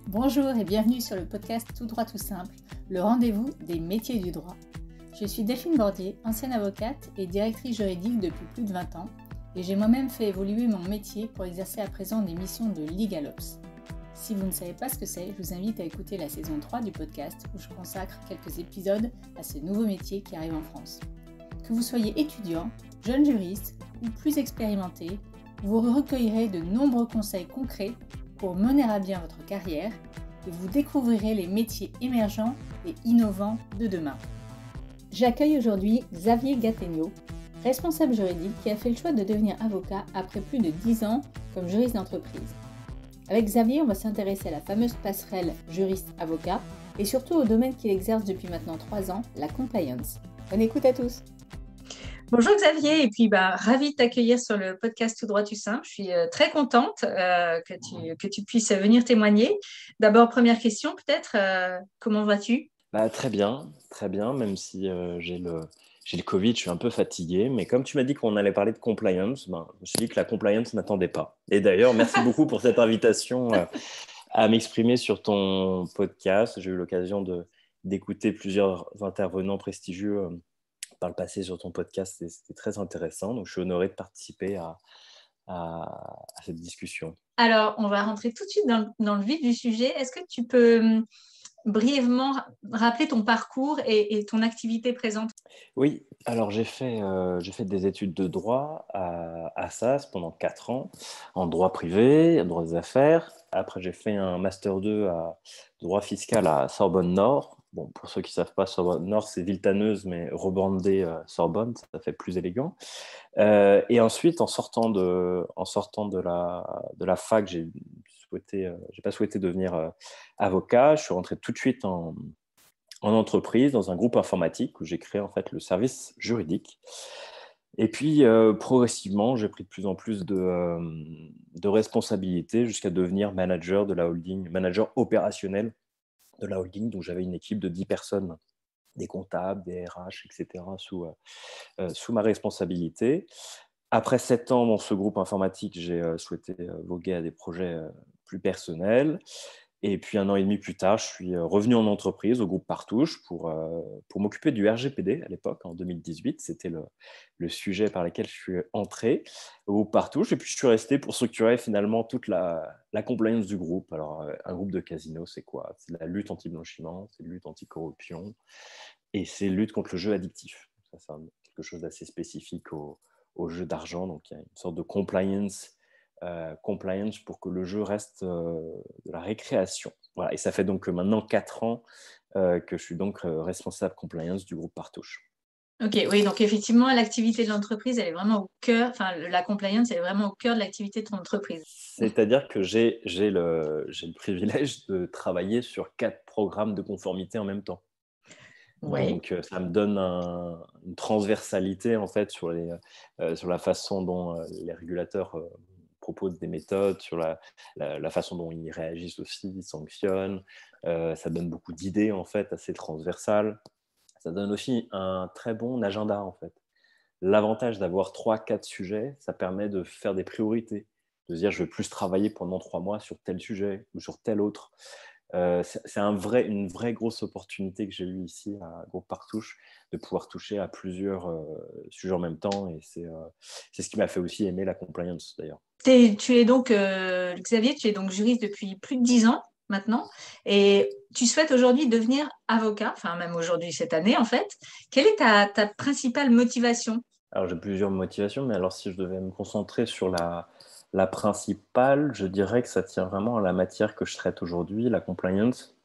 Bonjour et bienvenue sur le podcast Tout droit tout simple, le rendez-vous des métiers du droit. Je suis Delphine Bordier, ancienne avocate et directrice juridique depuis plus de 20 ans et j'ai moi-même fait évoluer mon métier pour exercer à présent des missions de LegalOps. Si vous ne savez pas ce que c'est, je vous invite à écouter la saison 3 du podcast où je consacre quelques épisodes à ce nouveau métier qui arrive en France. Que vous soyez étudiant, jeune juriste ou plus expérimenté, vous recueillerez de nombreux conseils concrets pour mener à bien votre carrière et vous découvrirez les métiers émergents et innovants de demain. J'accueille aujourd'hui Xavier Gattegno, responsable juridique qui a fait le choix de devenir avocat après plus de 10 ans comme juriste d'entreprise. Avec Xavier, on va s'intéresser à la fameuse passerelle juriste-avocat et surtout au domaine qu'il exerce depuis maintenant 3 ans, la compliance. Bonne écoute à tous. Bonjour Xavier, et puis ravie de t'accueillir sur le podcast Tout droit tout simple. Je suis très contente que tu puisses venir témoigner. D'abord, première question peut-être, comment vas-tu? Très bien, même si j'ai le Covid, je suis un peu fatigué. Mais comme tu m'as dit qu'on allait parler de compliance, je me suis dit que la compliance ne m'attendait pas. Et d'ailleurs, merci beaucoup pour cette invitation à m'exprimer sur ton podcast. J'ai eu l'occasion d'écouter plusieurs intervenants prestigieux par le passé sur ton podcast. Et c'était très intéressant. Donc, je suis honoré de participer à cette discussion. Alors, on va rentrer tout de suite dans le vif du sujet. Est-ce que tu peux brièvement rappeler ton parcours et ton activité présente? Oui, alors j'ai fait des études de droit à Assas pendant 4 ans, en droit privé, en droit des affaires. Après, j'ai fait un master 2 à droit fiscal à Sorbonne Nord. Bon, pour ceux qui ne savent pas, Sorbonne Nord, c'est Villetaneuse, mais rebrandé Sorbonne, ça fait plus élégant. Et ensuite, en sortant de la fac, j'ai pas souhaité devenir avocat. Je suis rentré tout de suite en entreprise, dans un groupe informatique où j'ai créé en fait le service juridique. Et puis, progressivement, j'ai pris de plus en plus de responsabilités jusqu'à devenir manager de la holding, manager opérationnel de la holding. Donc, j'avais une équipe de 10 personnes, des comptables, des RH, etc., sous ma responsabilité. Après 7 ans dans ce groupe informatique, j'ai souhaité voguer à des projets plus personnels. Et puis 1 an et demi plus tard, je suis revenu en entreprise au groupe Partouche pour m'occuper du RGPD à l'époque, en 2018. C'était le sujet par lequel je suis entré au groupe Partouche. Et puis je suis resté pour structurer finalement toute la compliance du groupe. Alors, un groupe de casino, c'est quoi? C'est la lutte anti-blanchiment, c'est la lutte anti-corruption et c'est la lutte contre le jeu addictif. Ça, c'est quelque chose d'assez spécifique au jeu d'argent. Donc, il y a une sorte de compliance pour que le jeu reste de la récréation. Voilà. Et ça fait donc maintenant 4 ans que je suis donc responsable compliance du groupe Partouche. Ok, oui, donc effectivement, l'activité de l'entreprise, elle est vraiment au cœur, enfin, la compliance, elle est vraiment au cœur de l'activité de ton entreprise. C'est-à-dire que j'ai le privilège de travailler sur 4 programmes de conformité en même temps. Oui. Donc, ça me donne une transversalité en fait sur la façon dont les régulateurs proposent des méthodes, sur la façon dont ils réagissent aussi, ils sanctionnent. Ça donne beaucoup d'idées en fait, assez transversales. Ça donne aussi un très bon agenda en fait. L'avantage d'avoir 3, 4 sujets, ça permet de faire des priorités, de se dire je vais plus travailler pendant 3 mois sur tel sujet ou sur tel autre. C'est une vraie grosse opportunité que j'ai eue ici à Groupe Partouche, de pouvoir toucher à plusieurs sujets en même temps. Et c'est ce qui m'a fait aussi aimer la compliance d'ailleurs. Tu es donc, Xavier, tu es donc juriste depuis plus de 10 ans maintenant et tu souhaites aujourd'hui devenir avocat, enfin même aujourd'hui cette année en fait. Quelle est ta principale motivation? Alors j'ai plusieurs motivations, mais alors si je devais me concentrer sur la principale, je dirais que ça tient vraiment à la matière que je traite aujourd'hui, la compliance.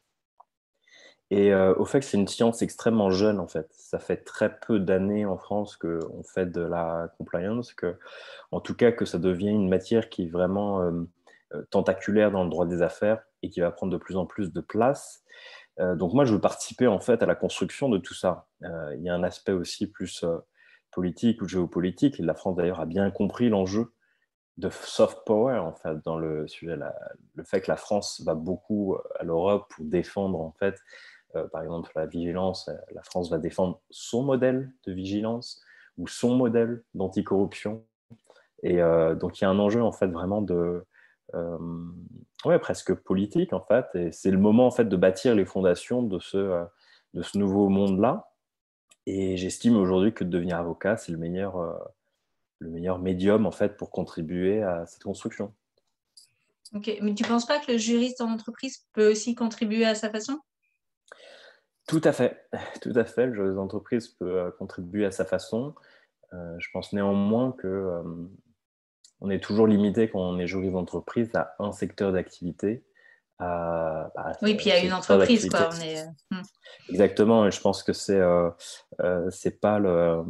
Et au fait que c'est une science extrêmement jeune, en fait. Ça fait très peu d'années en France qu'on fait de la compliance, en tout cas que ça devient une matière qui est vraiment tentaculaire dans le droit des affaires et qui va prendre de plus en plus de place. Donc moi, je veux participer en fait à la construction de tout ça. Il y a un aspect aussi plus politique ou géopolitique, et la France d'ailleurs a bien compris l'enjeu de soft power en fait dans le sujet, le fait que la France va beaucoup à l'Europe pour défendre en fait par exemple, la vigilance, la France va défendre son modèle de vigilance ou son modèle d'anticorruption. Et donc, il y a un enjeu, en fait, vraiment euh, ouais, presque politique, en fait. Et c'est le moment, en fait, de bâtir les fondations de ce nouveau monde-là. Et j'estime aujourd'hui que de devenir avocat, c'est le meilleur médium, en fait, pour contribuer à cette construction. Ok, mais tu ne penses pas que le juriste en entreprise peut aussi contribuer à sa façon? Tout à fait, tout à fait. Le juriste d'entreprise peut contribuer à sa façon. Je pense néanmoins que on est toujours limité quand on est juriste d'entreprise à un secteur d'activité, Oui, puis il y a une secteur entreprise, d'activité. quoi. Exactement, et je pense que c'est pas le.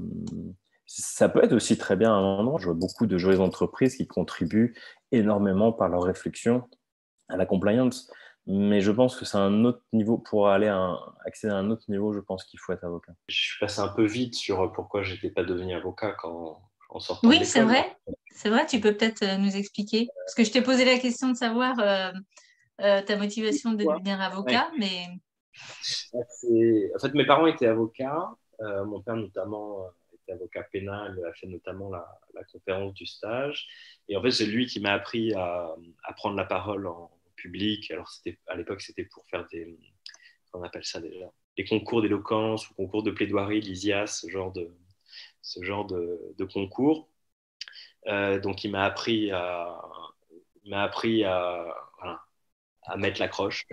Ça peut être aussi très bien à un endroit. Je vois beaucoup de juristes d'entreprise qui contribuent énormément par leur réflexion à la compliance, mais je pense que c'est un autre niveau pour accéder à un autre niveau. Je pense qu'il faut être avocat. Je suis passé un peu vite sur pourquoi j'étais pas devenu avocat en sortant de Oui, c'est l'école. vrai. C'est vrai, tu peux peut-être nous expliquer. Parce que je t'ai posé la question de savoir ta motivation de devenir Ouais. avocat, mais En fait, mes parents étaient avocats. Mon père, notamment, était avocat pénal, a fait notamment la conférence du stage. Et en fait, c'est lui qui m'a appris à prendre la parole en public. Alors, à l'époque, c'était pour faire on appelle ça déjà, des concours d'éloquence ou concours de plaidoirie, l'ISIAS, ce genre de concours. Donc, voilà, à mettre la croche.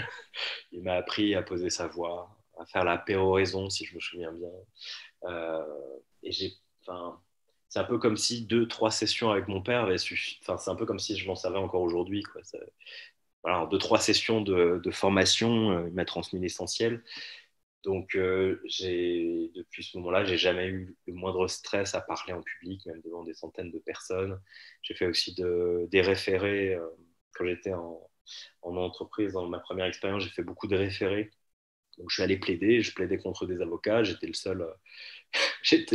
Il m'a appris à poser sa voix, à faire la péroraison, si je me souviens bien. Euh, et c'est un peu comme si 2-3 sessions avec mon père avaient suffi. Enfin, c'est un peu comme si je m'en savais encore aujourd'hui, quoi. Voilà, en 2-3 sessions de formation, il m'a transmis l'essentiel. Donc, depuis ce moment-là, j'ai jamais eu le moindre stress à parler en public, même devant des centaines de personnes. J'ai fait aussi des référés quand j'étais en entreprise. Dans ma première expérience, j'ai fait beaucoup de référés. Donc, je suis allé plaider, je plaidais contre des avocats. J'étais le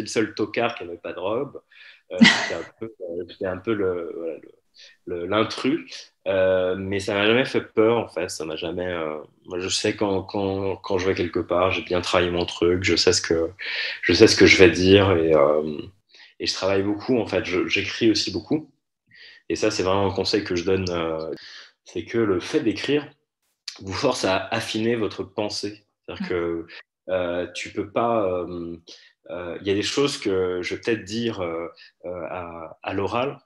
seul tocard qui n'avait pas de robe. J'étais un peu l'intrus. Mais ça m'a jamais fait peur, en fait. Ça m'a jamais. Moi, je sais quand je vais quelque part, j'ai bien travaillé mon truc, je sais ce que je vais dire et je travaille beaucoup, en fait. J'écris aussi beaucoup. Et ça, c'est vraiment un conseil que je donne. C'est que le fait d'écrire vous force à affiner votre pensée. C'est-à-dire que tu peux pas. Il y a des choses que je vais peut-être dire à l'oral.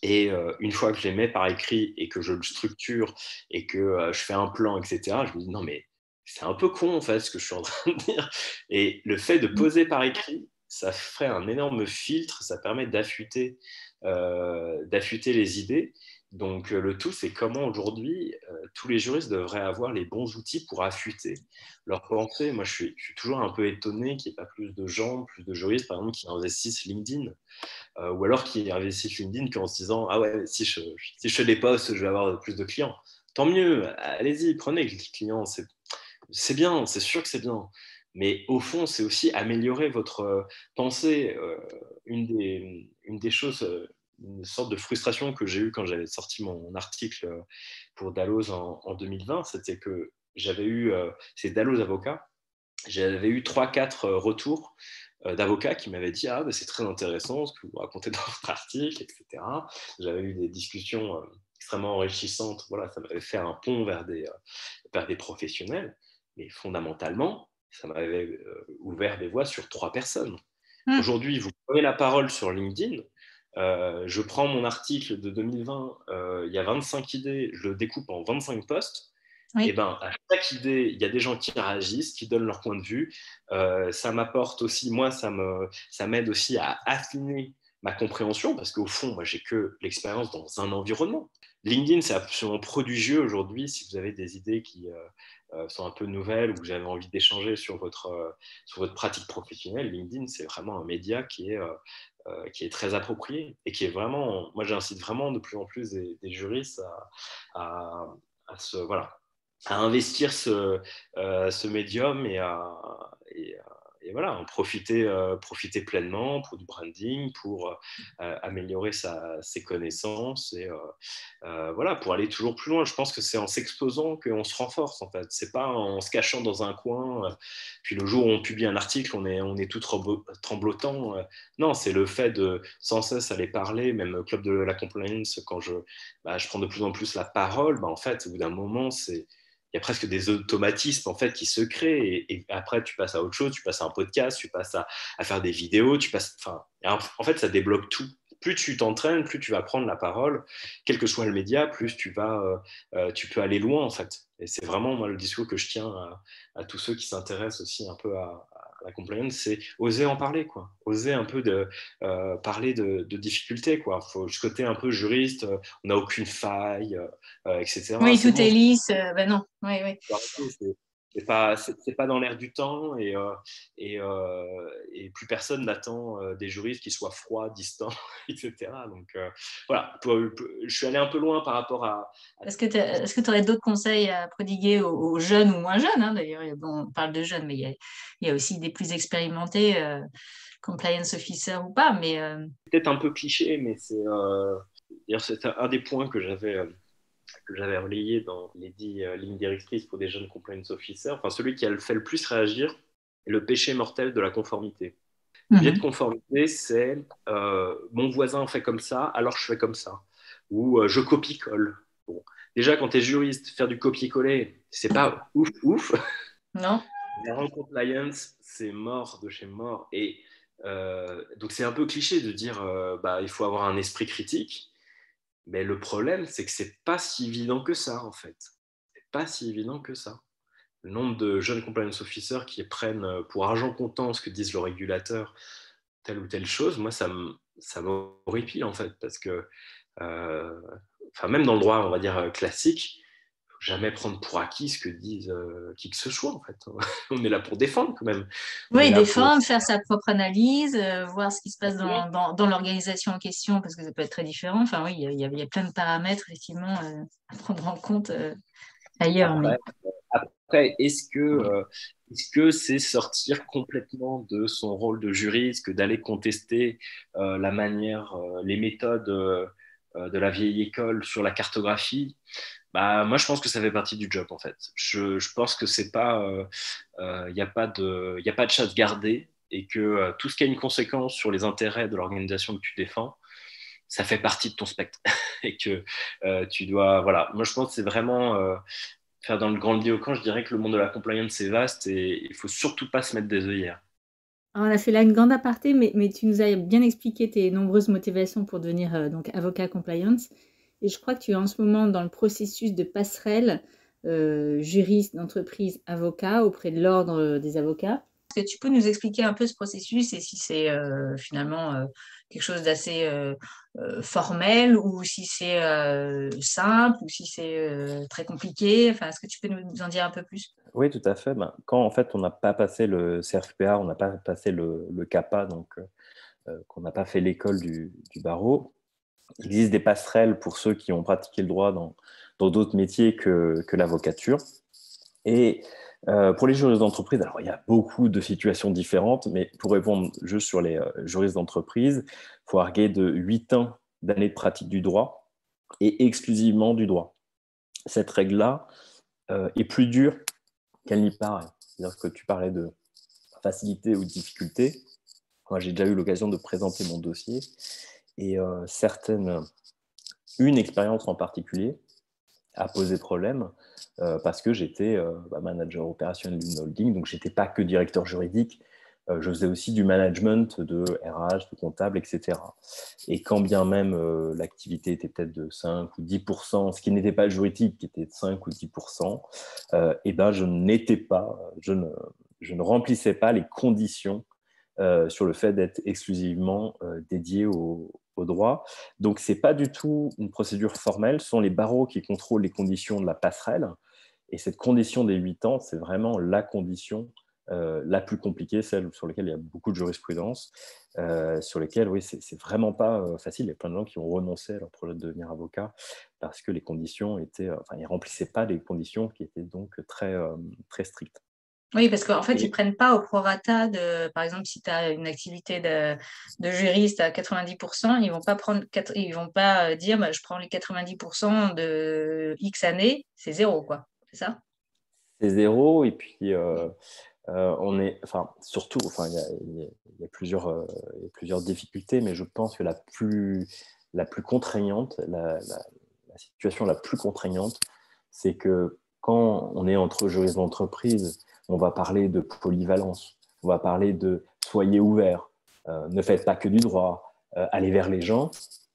Et une fois que je les mets par écrit et que je le structure et que je fais un plan, etc., je me dis non, mais c'est un peu con en fait ce que je suis en train de dire. Et le fait de poser par écrit, ça ferait un énorme filtre, ça permet d'affûter les idées. Donc le tout, c'est comment aujourd'hui tous les juristes devraient avoir les bons outils pour affûter leur pensée. Moi, je suis toujours un peu étonné qu'il n'y ait pas plus de gens, plus de juristes, par exemple, qui investissent LinkedIn ou alors qui investissent LinkedIn en se disant ah ouais, si je fais des posts, je vais avoir plus de clients. Tant mieux, allez-y, prenez les clients, c'est bien, c'est sûr que c'est bien. Mais au fond, c'est aussi améliorer votre pensée. Une des choses, une sorte de frustration que j'ai eue quand j'avais sorti mon article pour Dalloz en 2020, c'était que c'est Dalloz Avocat, j'avais eu 3-4 retours d'avocats qui m'avaient dit ah, bah, c'est très intéressant ce que vous racontez dans votre article, etc. J'avais eu des discussions extrêmement enrichissantes. Voilà, ça m'avait fait un pont vers des professionnels. Mais fondamentalement, ça m'avait ouvert des voies sur 3 personnes. Aujourd'hui, vous prenez la parole sur LinkedIn. Je prends mon article de 2020, il y a 25 idées, je le découpe en 25 posts. oui. Et ben, à chaque idée, il y a des gens qui réagissent, qui donnent leur point de vue. Ça m'apporte aussi, moi, ça m'aide aussi à affiner ma compréhension, parce qu'au fond, moi, j'ai que l'expérience dans un environnement. LinkedIn, c'est absolument prodigieux aujourd'hui si vous avez des idées qui sont un peu nouvelles ou que vous avez envie d'échanger sur votre pratique professionnelle. LinkedIn, c'est vraiment un média qui est très approprié et qui est vraiment, moi, j'incite vraiment de plus en plus des juristes à, voilà, à investir ce médium et et voilà, profiter pleinement pour du branding, pour améliorer ses connaissances et voilà, pour aller toujours plus loin. Je pense que c'est en s'exposant qu'on se renforce en fait. C'est pas en se cachant dans un coin. Puis le jour où on publie un article, on est tout tremblotant. Non, c'est le fait de sans cesse aller parler, même au club de la compliance, quand je prends de plus en plus la parole, en fait, au bout d'un moment, il y a presque des automatismes en fait qui se créent et après tu passes à autre chose, tu passes à un podcast, tu passes à faire des vidéos, en fait ça débloque tout. Plus tu t'entraînes, plus tu vas prendre la parole, quel que soit le média, plus tu peux aller loin en fait. Et c'est vraiment moi le discours que je tiens à tous ceux qui s'intéressent aussi un peu à la compliance, c'est oser en parler quoi, oser un peu parler de difficultés quoi. Faut ce côté un peu juriste, on n'a aucune faille, etc. Oui, C'est tout bon, est lisse. Ben non, oui, oui. faut arrêter, c'est pas dans l'air du temps et plus personne n'attend des juristes qui soient froids, distants, etc. Donc voilà, je suis allé un peu loin par rapport à Est-ce que tu aurais d'autres conseils à prodiguer aux jeunes ou moins jeunes, hein, d'ailleurs? Bon, on parle de jeunes, mais il y a aussi des plus expérimentés, compliance officer ou pas, mais peut-être un peu cliché, mais d'ailleurs, c'est un des points que j'avais relayé dans les 10 lignes directrices pour des jeunes compliance officers. Enfin, celui qui a fait le plus réagir est le péché mortel de la conformité. Le biais de mhm. conformité, c'est mon voisin fait comme ça, alors je fais comme ça. Ou je copie-colle. Bon. Déjà, quand tu es juriste, faire du copier-coller, c'est pas ouf, ouf. Non? En compliance, c'est mort de chez mort. Et donc, c'est un peu cliché de dire il faut avoir un esprit critique. Mais le problème, c'est que c'est pas si évident que ça, en fait. C'est pas si évident que ça. Le nombre de jeunes compliance officers qui prennent pour argent comptant ce que disent le régulateur, telle ou telle chose, moi, ça m'horripile, en fait, parce que, euh, même dans le droit, on va dire, classique, faut jamais prendre pour acquis ce que disent qui que ce soit, en fait. On est là pour défendre, quand même. On est Oui, là pour... défendre, faire sa propre analyse, voir ce qui se passe dans l'organisation en question, parce que ça peut être très différent. Enfin, oui, il y a plein de paramètres, effectivement, à prendre en compte ailleurs. Mais... Après, est-ce que c'est sortir complètement de son rôle de juriste que d'aller contester la manière, les méthodes de la vieille école sur la cartographie? Moi, je pense que ça fait partie du job, en fait. Je pense que c'est pas, il n'y a pas de chasse gardée et que tout ce qui a une conséquence sur les intérêts de l'organisation que tu défends, ça fait partie de ton spectre et que tu dois, voilà. Moi, je pense que c'est vraiment faire dans le grand camp, je dirais que le monde de la compliance, c'est vaste et il faut surtout pas se mettre des œillères. Alors, on a fait là une grande aparté, mais tu nous as bien expliqué tes nombreuses motivations pour devenir donc avocat compliance. Et je crois que tu es en ce moment dans le processus de passerelle juriste d'entreprise avocat auprès de l'ordre des avocats. Est-ce que tu peux nous expliquer un peu ce processus et si c'est finalement quelque chose d'assez formel ou si c'est simple ou si c'est très compliqué? Enfin, est-ce que tu peux nous en dire un peu plus? Oui, tout à fait. Quand en fait on n'a pas passé le CRFPA, on n'a pas passé le CAPA, donc qu'on n'a pas fait l'école du barreau, il existe des passerelles pour ceux qui ont pratiqué le droit dans d'autres métiers que l'avocature. Et pour les juristes d'entreprise, alors il y a beaucoup de situations différentes, mais pour répondre juste sur les juristes d'entreprise, il faut arguer de 8 ans d'années de pratique du droit et exclusivement du droit. Cette règle-là est plus dure qu'elle n'y paraît. C'est-à-dire que tu parlais de facilité ou de difficulté. Moi, j'ai déjà eu l'occasion de présenter mon dossier et une expérience en particulier a posé problème parce que j'étais manager opérationnel d'une holding, donc j'étais pas que directeur juridique, je faisais aussi du management de RH, de comptable, etc. Et quand bien même l'activité était peut-être de 5 ou 10%, ce qui n'était pas juridique, qui était de 5 ou 10%, je ne remplissais pas les conditions sur le fait d'être exclusivement dédié au droit. Donc, ce n'est pas du tout une procédure formelle, ce sont les barreaux qui contrôlent les conditions de la passerelle. Et cette condition des 8 ans, c'est vraiment la condition la plus compliquée, celle sur laquelle il y a beaucoup de jurisprudence, sur lesquelles, oui, c'est vraiment pas facile. Il y a plein de gens qui ont renoncé à leur projet de devenir avocat parce que les conditions étaient, ils ne remplissaient pas les conditions qui étaient donc très, très strictes. Oui, parce qu'en fait, ils ne Et prennent pas au prorata par exemple, si tu as une activité de juriste à 90%, ils vont pas dire bah, je prends les 90% de X années, c'est zéro, quoi. C'est ça? c'est zéro. Et puis, surtout, il y a plusieurs difficultés, mais je pense que la plus contraignante, la situation la plus contraignante, c'est que quand on est entre juristes d'entreprise, on va parler de polyvalence, on va parler de soyez ouverts, ne faites pas que du droit, allez vers les gens.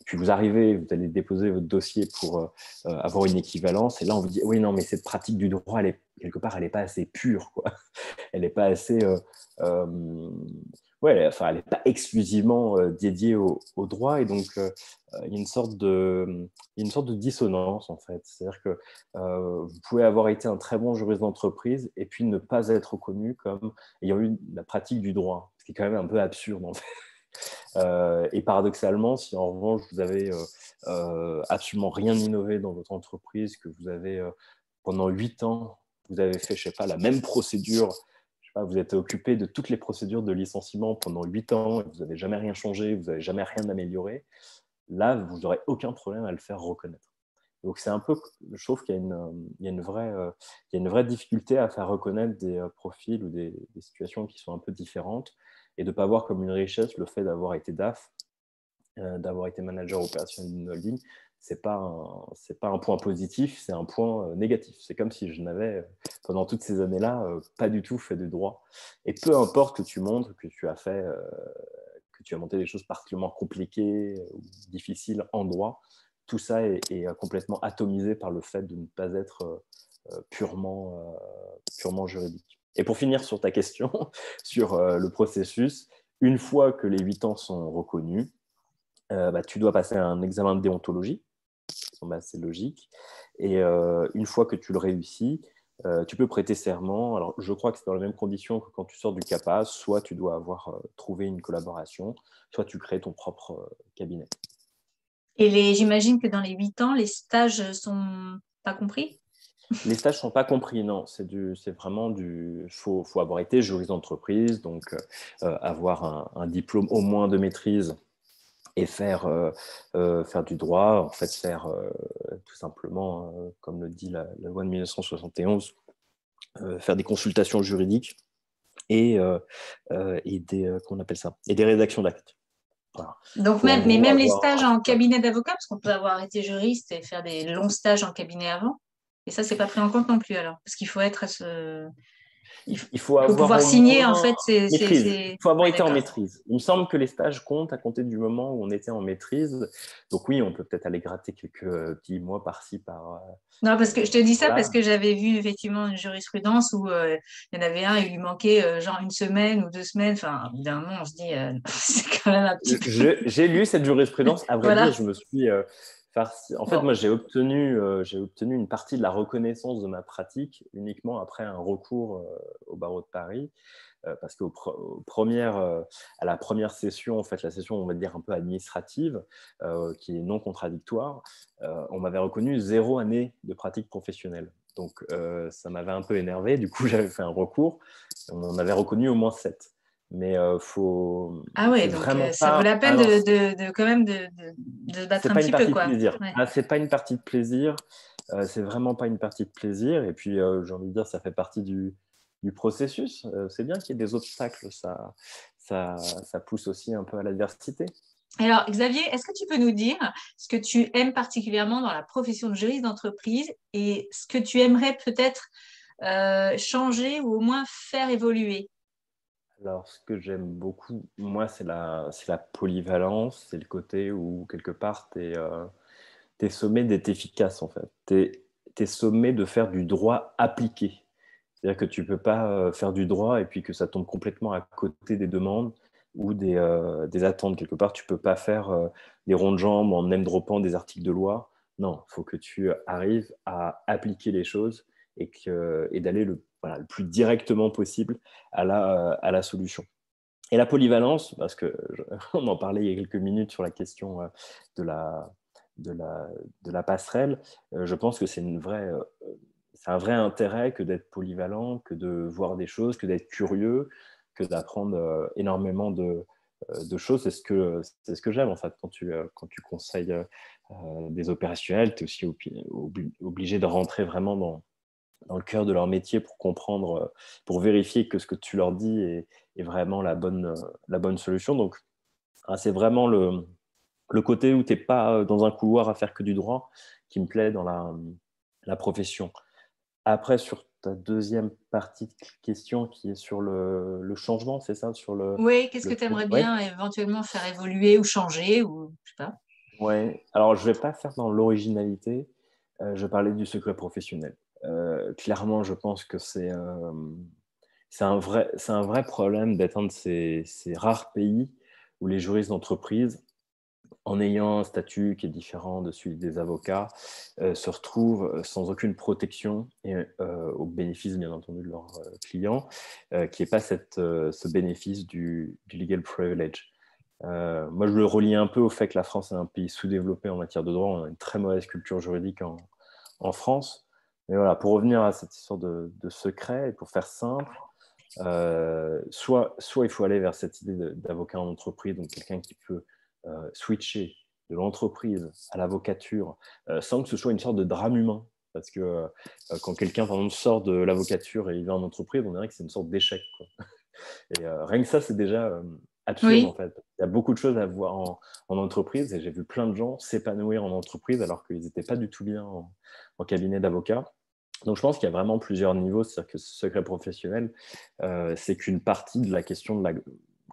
Puis vous arrivez, vous allez déposer votre dossier pour avoir une équivalence, et là on vous dit oui, non, mais cette pratique du droit, quelque part, elle n'est pas assez pure, quoi. Elle n'est pas assez. Ouais, elle n'est pas exclusivement dédiée au droit, et donc il y a une sorte de dissonance en fait. C'est-à-dire que vous pouvez avoir été un très bon juriste d'entreprise et puis ne pas être reconnu comme ayant eu la pratique du droit, ce qui est quand même un peu absurde en fait. Et paradoxalement, si en revanche vous avez absolument rien innové dans votre entreprise, que vous avez pendant 8 ans, vous avez fait, je sais pas, la même procédure, je sais pas, vous êtes occupé de toutes les procédures de licenciement pendant 8 ans, et vous n'avez jamais rien changé, vous n'avez jamais rien amélioré, là, vous n'aurez aucun problème à le faire reconnaître. Donc c'est un peu, je trouve qu'il y a il y a une vraie difficulté à faire reconnaître des profils ou des situations qui sont un peu différentes, et de ne pas voir comme une richesse le fait d'avoir été DAF, d'avoir été manager opérationnel d'une holding. C'est pas un point positif, c'est un point négatif. C'est comme si je n'avais, pendant toutes ces années-là, pas du tout fait de droit. Et peu importe que tu montres que tu as fait, que tu as monté des choses particulièrement compliquées ou difficiles en droit, tout ça est complètement atomisé par le fait de ne pas être purement juridique. Et pour finir sur ta question, sur le processus, une fois que les 8 ans sont reconnus, tu dois passer un examen de déontologie, qui semble assez logique, et une fois que tu le réussis, tu peux prêter serment. Alors, je crois que c'est dans les mêmes conditions que quand tu sors du CAPA, soit tu dois avoir trouvé une collaboration, soit tu crées ton propre cabinet. Et j'imagine que dans les 8 ans, les stages sont pas compris? Les stages ne sont pas compris, non. C'est vraiment faut avoir été juriste d'entreprise, donc avoir un diplôme au moins de maîtrise et faire du droit, en fait faire tout simplement, comme le dit la loi de 1971, faire des consultations juridiques et qu'on appelle ça, et des rédactions d'actes. Voilà. Donc Faut en mais gros même les avoir. stages en cabinet d'avocat, parce qu'on peut avoir été juriste et faire des longs stages en cabinet avant, et ça, c'est pas pris en compte non plus alors, parce qu'il faut être Il faut il faut avoir pouvoir au signer en moins fait, maîtrise. Il faut avoir Ouais, été en d'accord. maîtrise. Il me semble que les stages comptent à compter du moment où on était en maîtrise. Donc oui, on peut peut-être aller gratter quelques petits mois par-ci, Non, parce que je te dis ça parce par-là. que j'avais vu effectivement une jurisprudence où il y en avait un, il lui manquait genre une semaine ou 2 semaines. Enfin, évidemment, on se dit, c'est quand même un petit peu. J'ai lu cette jurisprudence. À vrai dire, Voilà. je me suis farci. En fait, Bon. moi, j'ai obtenu une partie de la reconnaissance de ma pratique uniquement après un recours au barreau de Paris. Parce à la première session, en fait, la session, on va dire, un peu administrative, qui est non contradictoire, on m'avait reconnu 0 année de pratique professionnelle. Donc, ça m'avait un peu énervé. Du coup, j'avais fait un recours. On en avait reconnu au moins 7. Mais Ah ouais, c'est donc vraiment ça vaut pas. la peine Ah non, de quand même de se battre c'est un pas une petit peu, partie de quoi. plaisir. Ouais. Ah, c'est pas une partie de plaisir. C'est vraiment pas une partie de plaisir. Et puis, j'ai envie de dire, ça fait partie du processus. C'est bien qu'il y ait des obstacles. Ça pousse aussi un peu à l'adversité. Alors, Xavier, est-ce que tu peux nous dire ce que tu aimes particulièrement dans la profession de juriste d'entreprise et ce que tu aimerais peut-être changer ou au moins faire évoluer? Alors, ce que j'aime beaucoup, moi, c'est la polyvalence. C'est le côté où, quelque part, t'es sommé d'être efficace, en fait. T'es sommé de faire du droit appliqué. C'est-à-dire que tu ne peux pas faire du droit et puis que ça tombe complètement à côté des demandes ou des attentes. Quelque part, tu ne peux pas faire des ronds de jambes en name droppant des articles de loi. Non, il faut que tu arrives à appliquer les choses et d'aller le plus directement possible à la solution. Et la polyvalence, parce on en parlait il y a quelques minutes sur la question de la, de la passerelle, je pense que c'est une vraie c'est un vrai intérêt que d'être polyvalent, que de voir des choses, que d'être curieux, que d'apprendre énormément de choses. C'est ce que j'aime en fait quand tu conseilles des opérationnels, tu es aussi obligé de rentrer vraiment dans le cœur de leur métier pour comprendre, pour vérifier que ce que tu leur dis est vraiment la bonne solution. Donc, c'est vraiment le côté où tu n'es pas dans un couloir à faire que du droit qui me plaît dans la profession. Après, sur ta deuxième partie de question qui est sur le changement, c'est ça sur Oui, qu'est-ce le que tu aimerais ouais. bien éventuellement faire évoluer ou changer ou je sais pas. Ouais. Alors, je ne vais pas faire dans l'originalité. Je parlais du secret professionnel. Clairement, je pense que c'est un vrai problème d'être un de ces rares pays où les juristes d'entreprise, en ayant un statut qui est différent de celui des avocats, se retrouvent sans aucune protection et au bénéfice, bien entendu, de leurs clients, qui n'est pas ce bénéfice du legal privilege. Moi, je le relie un peu au fait que la France est un pays sous-développé en matière de droit. On a une très mauvaise culture juridique en France. Mais voilà, pour revenir à cette histoire de secret, et pour faire simple, soit il faut aller vers cette idée d'avocat en entreprise, donc quelqu'un qui peut switcher de l'entreprise à l'avocature sans que ce soit une sorte de drame humain. Parce que quand quelqu'un, par exemple, sort de l'avocature et il va en entreprise, on dirait que c'est une sorte d'échec, quoi. Et rien que ça, c'est déjà absurde, en Oui, fait. Il y a beaucoup de choses à voir en entreprise et j'ai vu plein de gens s'épanouir en entreprise alors qu'ils n'étaient pas du tout bien en cabinet d'avocat. Donc, je pense qu'il y a vraiment plusieurs niveaux. C'est-à-dire que ce secret professionnel, c'est qu'une partie de la question de la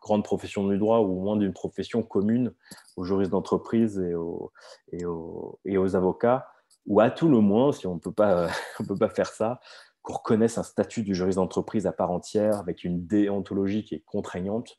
grande profession du droit ou au moins d'une profession commune aux juristes d'entreprise et aux avocats, ou à tout le moins, si on peut pas, on peut pas faire ça, qu'on reconnaisse un statut du juriste d'entreprise à part entière avec une déontologie qui est contraignante.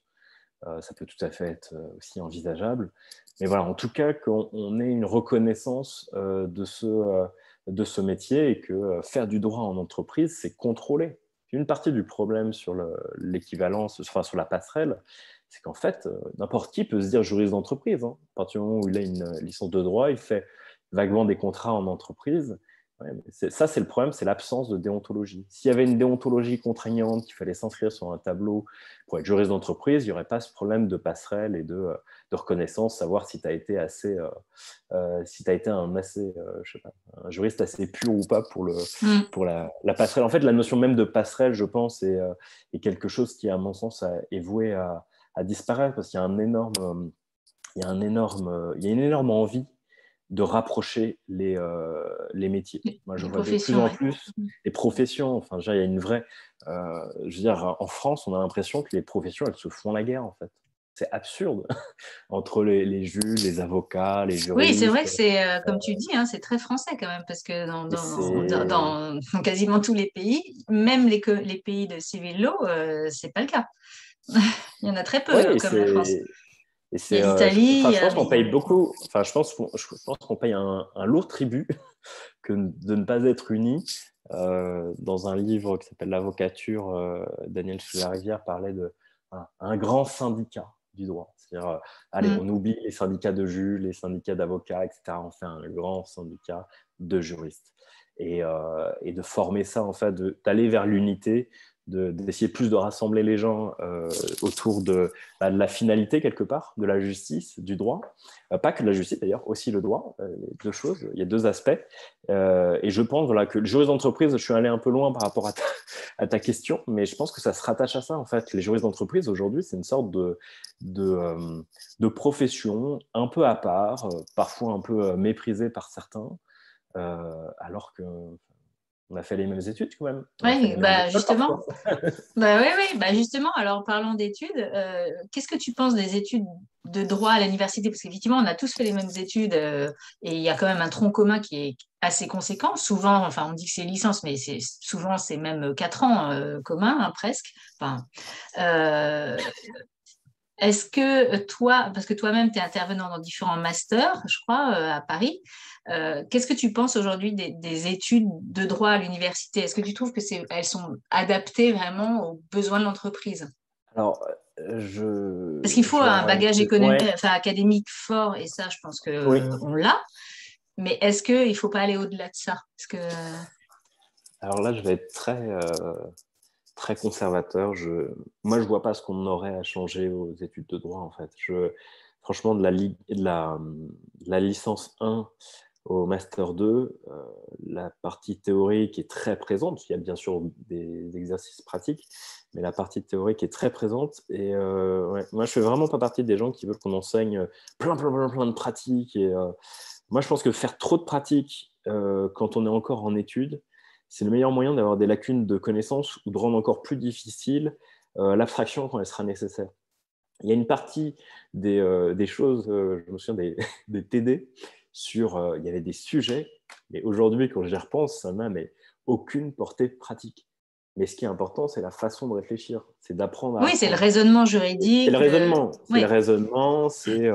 Ça peut tout à fait être aussi envisageable. Mais voilà, en tout cas, qu'on ait une reconnaissance de ce métier et que faire du droit en entreprise, c'est contrôlé. Une partie du problème sur l'équivalence, enfin sur la passerelle, c'est qu'en fait, n'importe qui peut se dire juriste d'entreprise. Hein. À partir du moment où il a une licence de droit, il fait vaguement des contrats en entreprise. Ouais, ça, c'est le problème, c'est l'absence de déontologie. S'il y avait une déontologie contraignante, qu'il fallait s'inscrire sur un tableau pour être juriste d'entreprise, il n'y aurait pas ce problème de passerelle et de reconnaissance, savoir si tu as été si tu as été je sais pas, un juriste assez pur ou pas pour la passerelle. En fait, la notion même de passerelle, je pense, est quelque chose qui, à mon sens, est voué à disparaître parce qu'il y a il y a une énorme envie de rapprocher les métiers. Moi, je les vois de plus professions, en ouais. plus les professions. Enfin, il y a une vraie. Je veux dire, en France, on a l'impression que les professions, elles se font la guerre, en fait. C'est absurde entre les juges, les avocats, les Oui, c'est vrai juristes. que c'est, comme tu dis, hein, c'est très français quand même, parce que Et c'est. dans quasiment tous les pays, même les pays de civil law, c'est pas le cas. Il y en a très peu, Oui, hein, comme la France. et Il y c'est. a l'Italie, Enfin, je pense mais qu'on paye beaucoup. Enfin, je pense qu'on paye un lourd tribut que de ne pas être unis. Dans un livre qui s'appelle L'avocature, Daniel Rivière parlait de un grand syndicat du droit. C'est-à-dire, allez, Mm. on oublie les syndicats de juges, les syndicats d'avocats, etc. On fait un grand syndicat de juristes. Et de former ça, en fait, d'aller vers l'unité, d'essayer plus de rassembler les gens autour de la finalité, quelque part, de la justice, du droit. Pas que de la justice, d'ailleurs, aussi le droit, les deux choses. Il y a deux aspects. Et je pense voilà, que le juriste d'entreprise, je suis allé un peu loin par rapport à ta question, mais je pense que ça se rattache à ça, en fait. Les juristes d'entreprise, aujourd'hui, c'est une sorte de profession un peu à part, parfois un peu méprisée par certains, alors qu'on a fait les mêmes études quand même. On a fait Oui, les mêmes bah écoles justement. parfois. Bah oui, oui, bah justement, alors parlons d'études. Qu'est-ce que tu penses des études de droit à l'université? Parce qu'effectivement, on a tous fait les mêmes études et il y a quand même un tronc commun qui est assez conséquent. Souvent, enfin, on dit que c'est licence, mais souvent c'est même 4 ans commun, hein, presque. Enfin, euh, est-ce que toi, parce que toi-même, tu es intervenant dans différents masters, je crois, à Paris, qu'est-ce que tu penses aujourd'hui des études de droit à l'université? Est-ce que tu trouves que elles sont adaptées vraiment aux besoins de l'entreprise? Alors, Parce qu'il faut je vais un avoir bagage économique, ouais, enfin, académique fort, et ça, je pense oui. que on l'a. Mais est-ce qu'il ne faut pas aller au-delà de ça? Parce que... Alors là, je vais être très conservateur. Moi, je ne vois pas ce qu'on aurait à changer aux études de droit, en fait. Franchement, de la licence 1 au Master 2, la partie théorique est très présente. Il y a bien sûr des exercices pratiques, mais la partie théorique est très présente. Et ouais, moi, je ne fais vraiment pas partie des gens qui veulent qu'on enseigne plein de pratiques. Et, moi, je pense que faire trop de pratiques quand on est encore en études, c'est le meilleur moyen d'avoir des lacunes de connaissances ou de rendre encore plus difficile l'abstraction quand elle sera nécessaire. Il y a une partie des choses, je me souviens des TD, il y avait des sujets, mais aujourd'hui, quand j'y repense, ça n'a mais aucune portée pratique. Mais ce qui est important, c'est la façon de réfléchir, c'est d'apprendre à Oui, c'est le apprendre. raisonnement C'est le juridique. raisonnement, c'est Oui. le raisonnement, c'est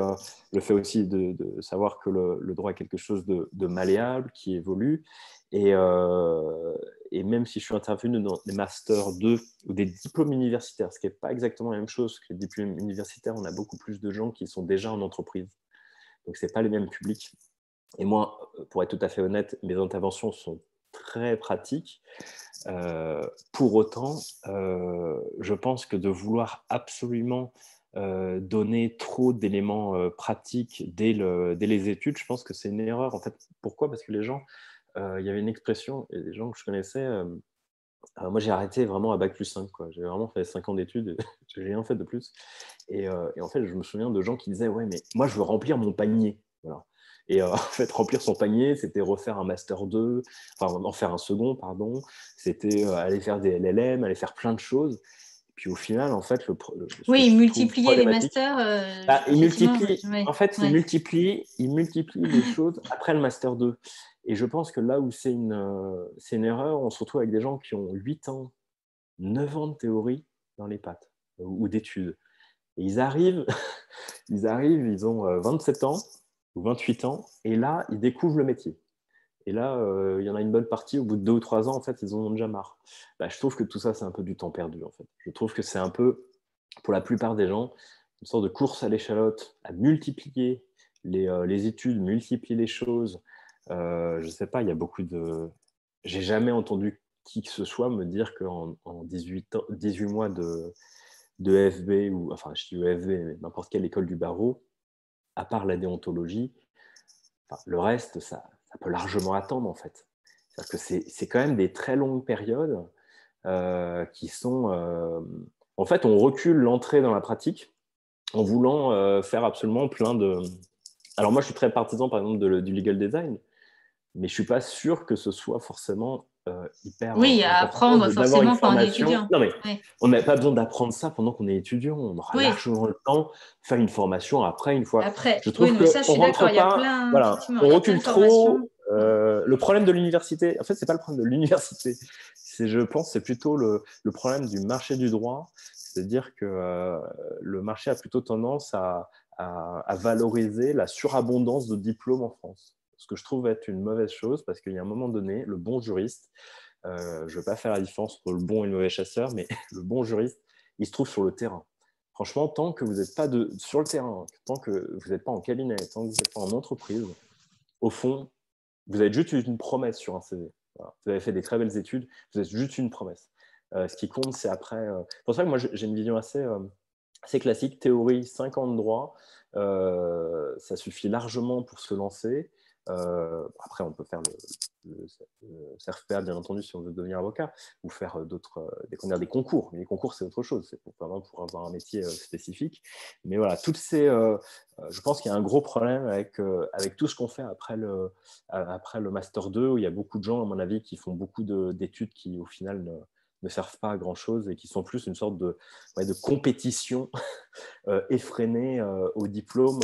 le fait aussi de savoir que le droit est quelque chose de malléable, qui évolue. Et, euh, et même si je suis intervenu dans des masters 2 ou des diplômes universitaires, ce qui n'est pas exactement la même chose que les diplômes universitaires, on a beaucoup plus de gens qui sont déjà en entreprise. Donc, ce n'est pas les mêmes publics. Et moi, pour être tout à fait honnête, mes interventions sont très pratiques. Pour autant, je pense que de vouloir absolument donner trop d'éléments pratiques dès les études, je pense que c'est une erreur. En fait, pourquoi? Parce que les gens, il y avait une expression, et les gens que je connaissais, moi j'ai arrêté vraiment à bac+5, quoi. J'ai vraiment fait 5 ans d'études, j'ai rien fait de plus. Et en fait, je me souviens de gens qui disaient, ouais, mais moi je veux remplir mon panier. Voilà. Et en fait, remplir son panier, c'était refaire un Master 2, enfin en faire un second, pardon. C'était aller faire des LLM, aller faire plein de choses. Et puis au final, en fait, ce que Oui, je trouve multiplier les problématique, masters, il effectivement. multiplie, Ouais, en fait, ouais. il multiplie les choses après le Master 2. Et je pense que là où c'est une erreur, on se retrouve avec des gens qui ont 8 ans, 9 ans de théorie dans les pattes ou d'études. Et ils ont 27 ans ou 28 ans, et là, ils découvrent le métier. Et là, il y en a une bonne partie, au bout de 2 ou 3 ans, en fait, ils en ont déjà marre. Je trouve que tout ça, c'est un peu du temps perdu, en fait. Je trouve que c'est un peu, pour la plupart des gens, une sorte de course à l'échalote, à multiplier les études, multiplier les choses. Je ne sais pas, il y a beaucoup de... J'ai jamais entendu qui que ce soit me dire qu'en 18 mois de FB, ou enfin, je dis EFB, mais n'importe quelle école du barreau, à part la déontologie, enfin, le reste, ça peut largement attendre, en fait. C'est-à-dire que c'est quand même des très longues périodes qui sont... En fait, on recule l'entrée dans la pratique en voulant faire absolument plein de... Alors moi, je suis très partisan, par exemple, du legal design, mais je ne suis pas sûr que ce soit forcément hyper Oui, à important apprendre d'avoir une forcément quand on est formation. étudiant. Non, mais Oui, on n'a pas besoin d'apprendre ça pendant qu'on est étudiant. On aura oui. largement le temps de faire une formation après, une fois. Après, Je oui, trouve mais ça, je qu'on suis ne d'accord. rentre Il y a pas... plein, Voilà, effectivement, on il y a plein recule de formations. trop. Le problème de l'université, en fait, ce n'est pas le problème de l'université. Je pense c'est plutôt le problème du marché du droit. C'est-à-dire que le marché a plutôt tendance à valoriser la surabondance de diplômes en France. Ce que je trouve être une mauvaise chose, parce qu'il y a un moment donné, le bon juriste, je ne veux pas faire la différence entre le bon et le mauvais chasseur, mais le bon juriste, il se trouve sur le terrain. Franchement, tant que vous n'êtes pas sur le terrain, tant que vous n'êtes pas en cabinet, tant que vous n'êtes pas en entreprise, au fond, vous êtes juste une promesse sur un CV. Voilà. Vous avez fait des très belles études, vous êtes juste une promesse. Ce qui compte, c'est après... C'est pour ça que moi, j'ai une vision assez classique. Théorie, 5 ans de droit, ça suffit largement pour se lancer. Après, on peut faire le CERFPA, bien entendu, si on veut devenir avocat, ou faire des concours. Mais les concours, c'est autre chose. C'est vraiment pour avoir un métier spécifique. Mais voilà, je pense qu'il y a un gros problème avec tout ce qu'on fait après le Master 2, où il y a beaucoup de gens, à mon avis, qui font beaucoup d'études qui, au final, ne servent pas à grand-chose et qui sont plus une sorte de compétition effrénée au diplôme,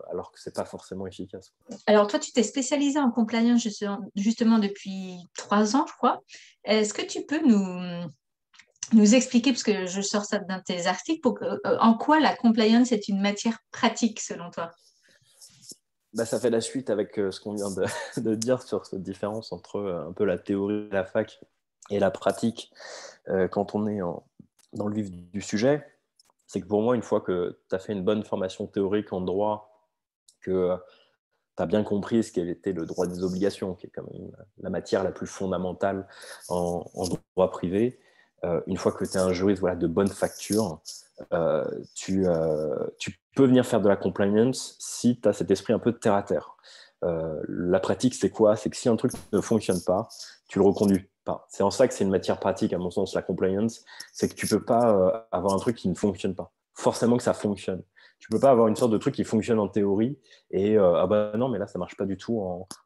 alors que ce n'est pas forcément efficace. Alors, toi, tu t'es spécialisé en compliance justement depuis 3 ans, je crois. Est-ce que tu peux nous expliquer, parce que je sors ça d'un de tes articles, en quoi la compliance est une matière pratique selon toi? Ça fait la suite avec ce qu'on vient de dire sur cette différence entre un peu la théorie de la fac et la pratique quand on est dans le vif du sujet. C'est que pour moi, une fois que tu as fait une bonne formation théorique en droit, que tu as bien compris ce qu'était le droit des obligations, qui est quand même la matière la plus fondamentale en droit privé. Une fois que tu es un juriste de bonne facture, tu peux venir faire de la compliance si tu as cet esprit un peu de terre à terre. La pratique, c'est quoi? C'est que si un truc ne fonctionne pas, tu le reconduis pas. C'est en ça que c'est une matière pratique, à mon sens, la compliance. C'est que tu peux pas avoir un truc qui ne fonctionne pas. Forcément que ça fonctionne. Tu peux pas avoir une sorte de truc qui fonctionne en théorie et ah bah non, mais là, ça marche pas du tout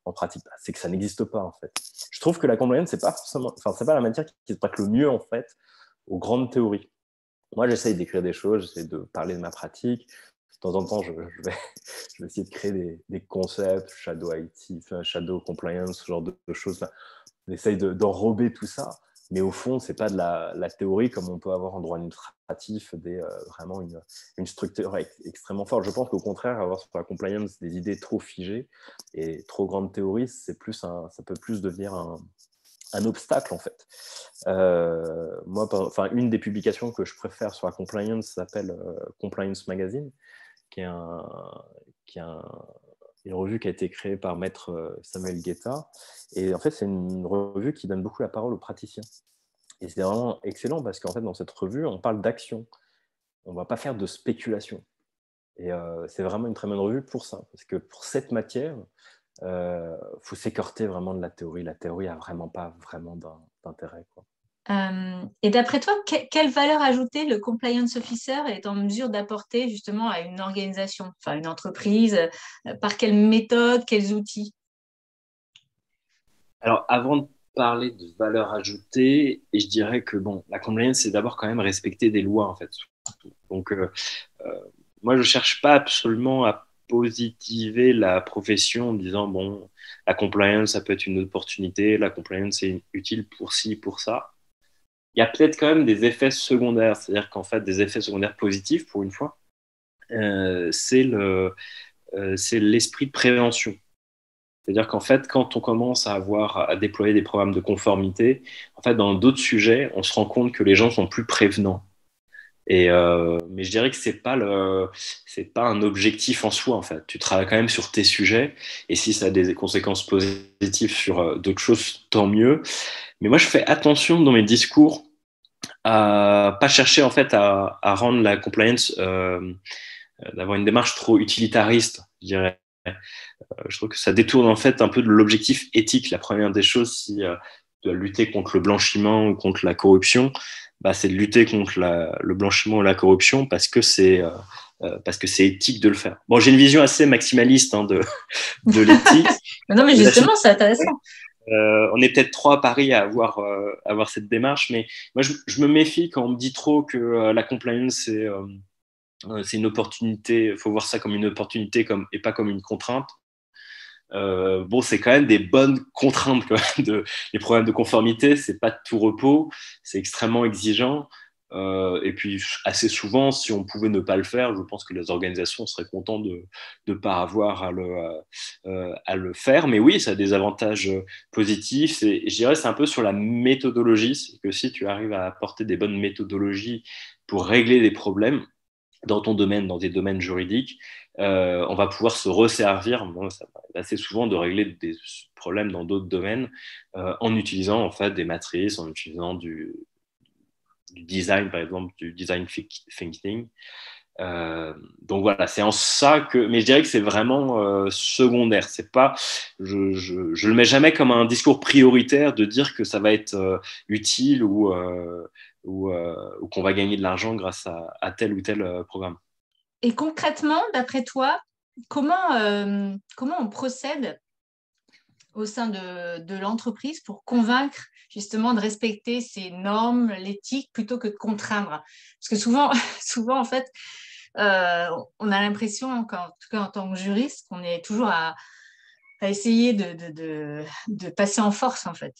en pratique. C'est que ça n'existe pas, en fait. Je trouve que la compliance, c'est pas la matière qui se prête le mieux, en fait, aux grandes théories. Moi, j'essaye d'écrire des choses, j'essaie de parler de ma pratique. De temps en temps, je vais essayer de créer des concepts, Shadow IT, Shadow Compliance, ce genre de choses. Là. On essaye d'enrober tout ça, mais au fond, ce n'est pas de la théorie comme on peut avoir en droit administratif, vraiment une structure extrêmement forte. Je pense qu'au contraire, avoir sur la compliance des idées trop figées et trop grandes théories, ça peut plus devenir un obstacle en fait. Moi, une des publications que je préfère sur la compliance s'appelle Compliance Magazine, qui est une revue qui a été créée par maître Samuel Guetta. Et en fait, c'est une revue qui donne beaucoup la parole aux praticiens. Et c'est vraiment excellent parce qu'en fait, dans cette revue, on parle d'action. On ne va pas faire de spéculation. Et c'est vraiment une très bonne revue pour ça. Parce que pour cette matière, faut s'écarter vraiment de la théorie. La théorie a vraiment pas vraiment d'intérêt, quoi. Et d'après toi, quelle valeur ajoutée le compliance officer est en mesure d'apporter justement à une organisation, enfin une entreprise, par quelle méthode, quels outils? Alors, avant de parler de valeur ajoutée, et je dirais que la compliance, c'est d'abord quand même respecter des lois, en fait. Donc, moi, je cherche pas absolument à positiver la profession en disant, la compliance, ça peut être une opportunité, la compliance, c'est utile pour ci, pour ça. Il y a peut-être quand même des effets secondaires, c'est-à-dire qu'en fait, des effets secondaires positifs, pour une fois, c'est l'esprit de prévention. C'est-à-dire qu'en fait, quand on commence à déployer des programmes de conformité, en fait, dans d'autres sujets, on se rend compte que les gens sont plus prévenants. Mais je dirais que c'est pas un objectif en soi, en fait. Tu travailles quand même sur tes sujets, et si ça a des conséquences positives sur d'autres choses, tant mieux. Mais moi, je fais attention dans mes discours à pas chercher en fait à rendre la compliance, d'avoir une démarche trop utilitariste, je dirais. Je trouve que ça détourne en fait un peu de l'objectif éthique. La première des choses, si tu dois lutter contre le blanchiment ou contre la corruption, c'est de lutter contre le blanchiment ou la corruption parce que c'est éthique de le faire. Bon, j'ai une vision assez maximaliste de l'éthique. Non, mais justement, c'est intéressant. On est peut-être trois à Paris à avoir cette démarche, mais moi, je me méfie quand on me dit trop que la compliance, c'est une opportunité. Il faut voir ça comme une opportunité et pas comme une contrainte. C'est quand même des bonnes contraintes quand même les problèmes de conformité, c'est pas de tout repos, c'est extrêmement exigeant. Et puis assez souvent, si on pouvait ne pas le faire, je pense que les organisations seraient contentes de ne pas avoir à le faire. Mais oui, ça a des avantages positifs. Et je dirais c'est un peu sur la méthodologie, c'est que si tu arrives à apporter des bonnes méthodologies pour régler des problèmes dans ton domaine, dans des domaines juridiques, on va pouvoir se resservir ça assez souvent de régler des problèmes dans d'autres domaines en utilisant en fait des matrices, en utilisant du design, par exemple, du design thinking. Donc voilà, c'est en ça que, mais je dirais que c'est vraiment secondaire. C'est pas, je le mets jamais comme un discours prioritaire de dire que ça va être utile ou qu'on va gagner de l'argent grâce à tel ou tel programme. Et concrètement, d'après toi, comment on procède au sein de l'entreprise pour convaincre justement de respecter ces normes, l'éthique, plutôt que de contraindre? Parce que souvent en fait, on a l'impression, en tout cas en tant que juriste, qu'on est toujours à essayer de passer en force, en fait,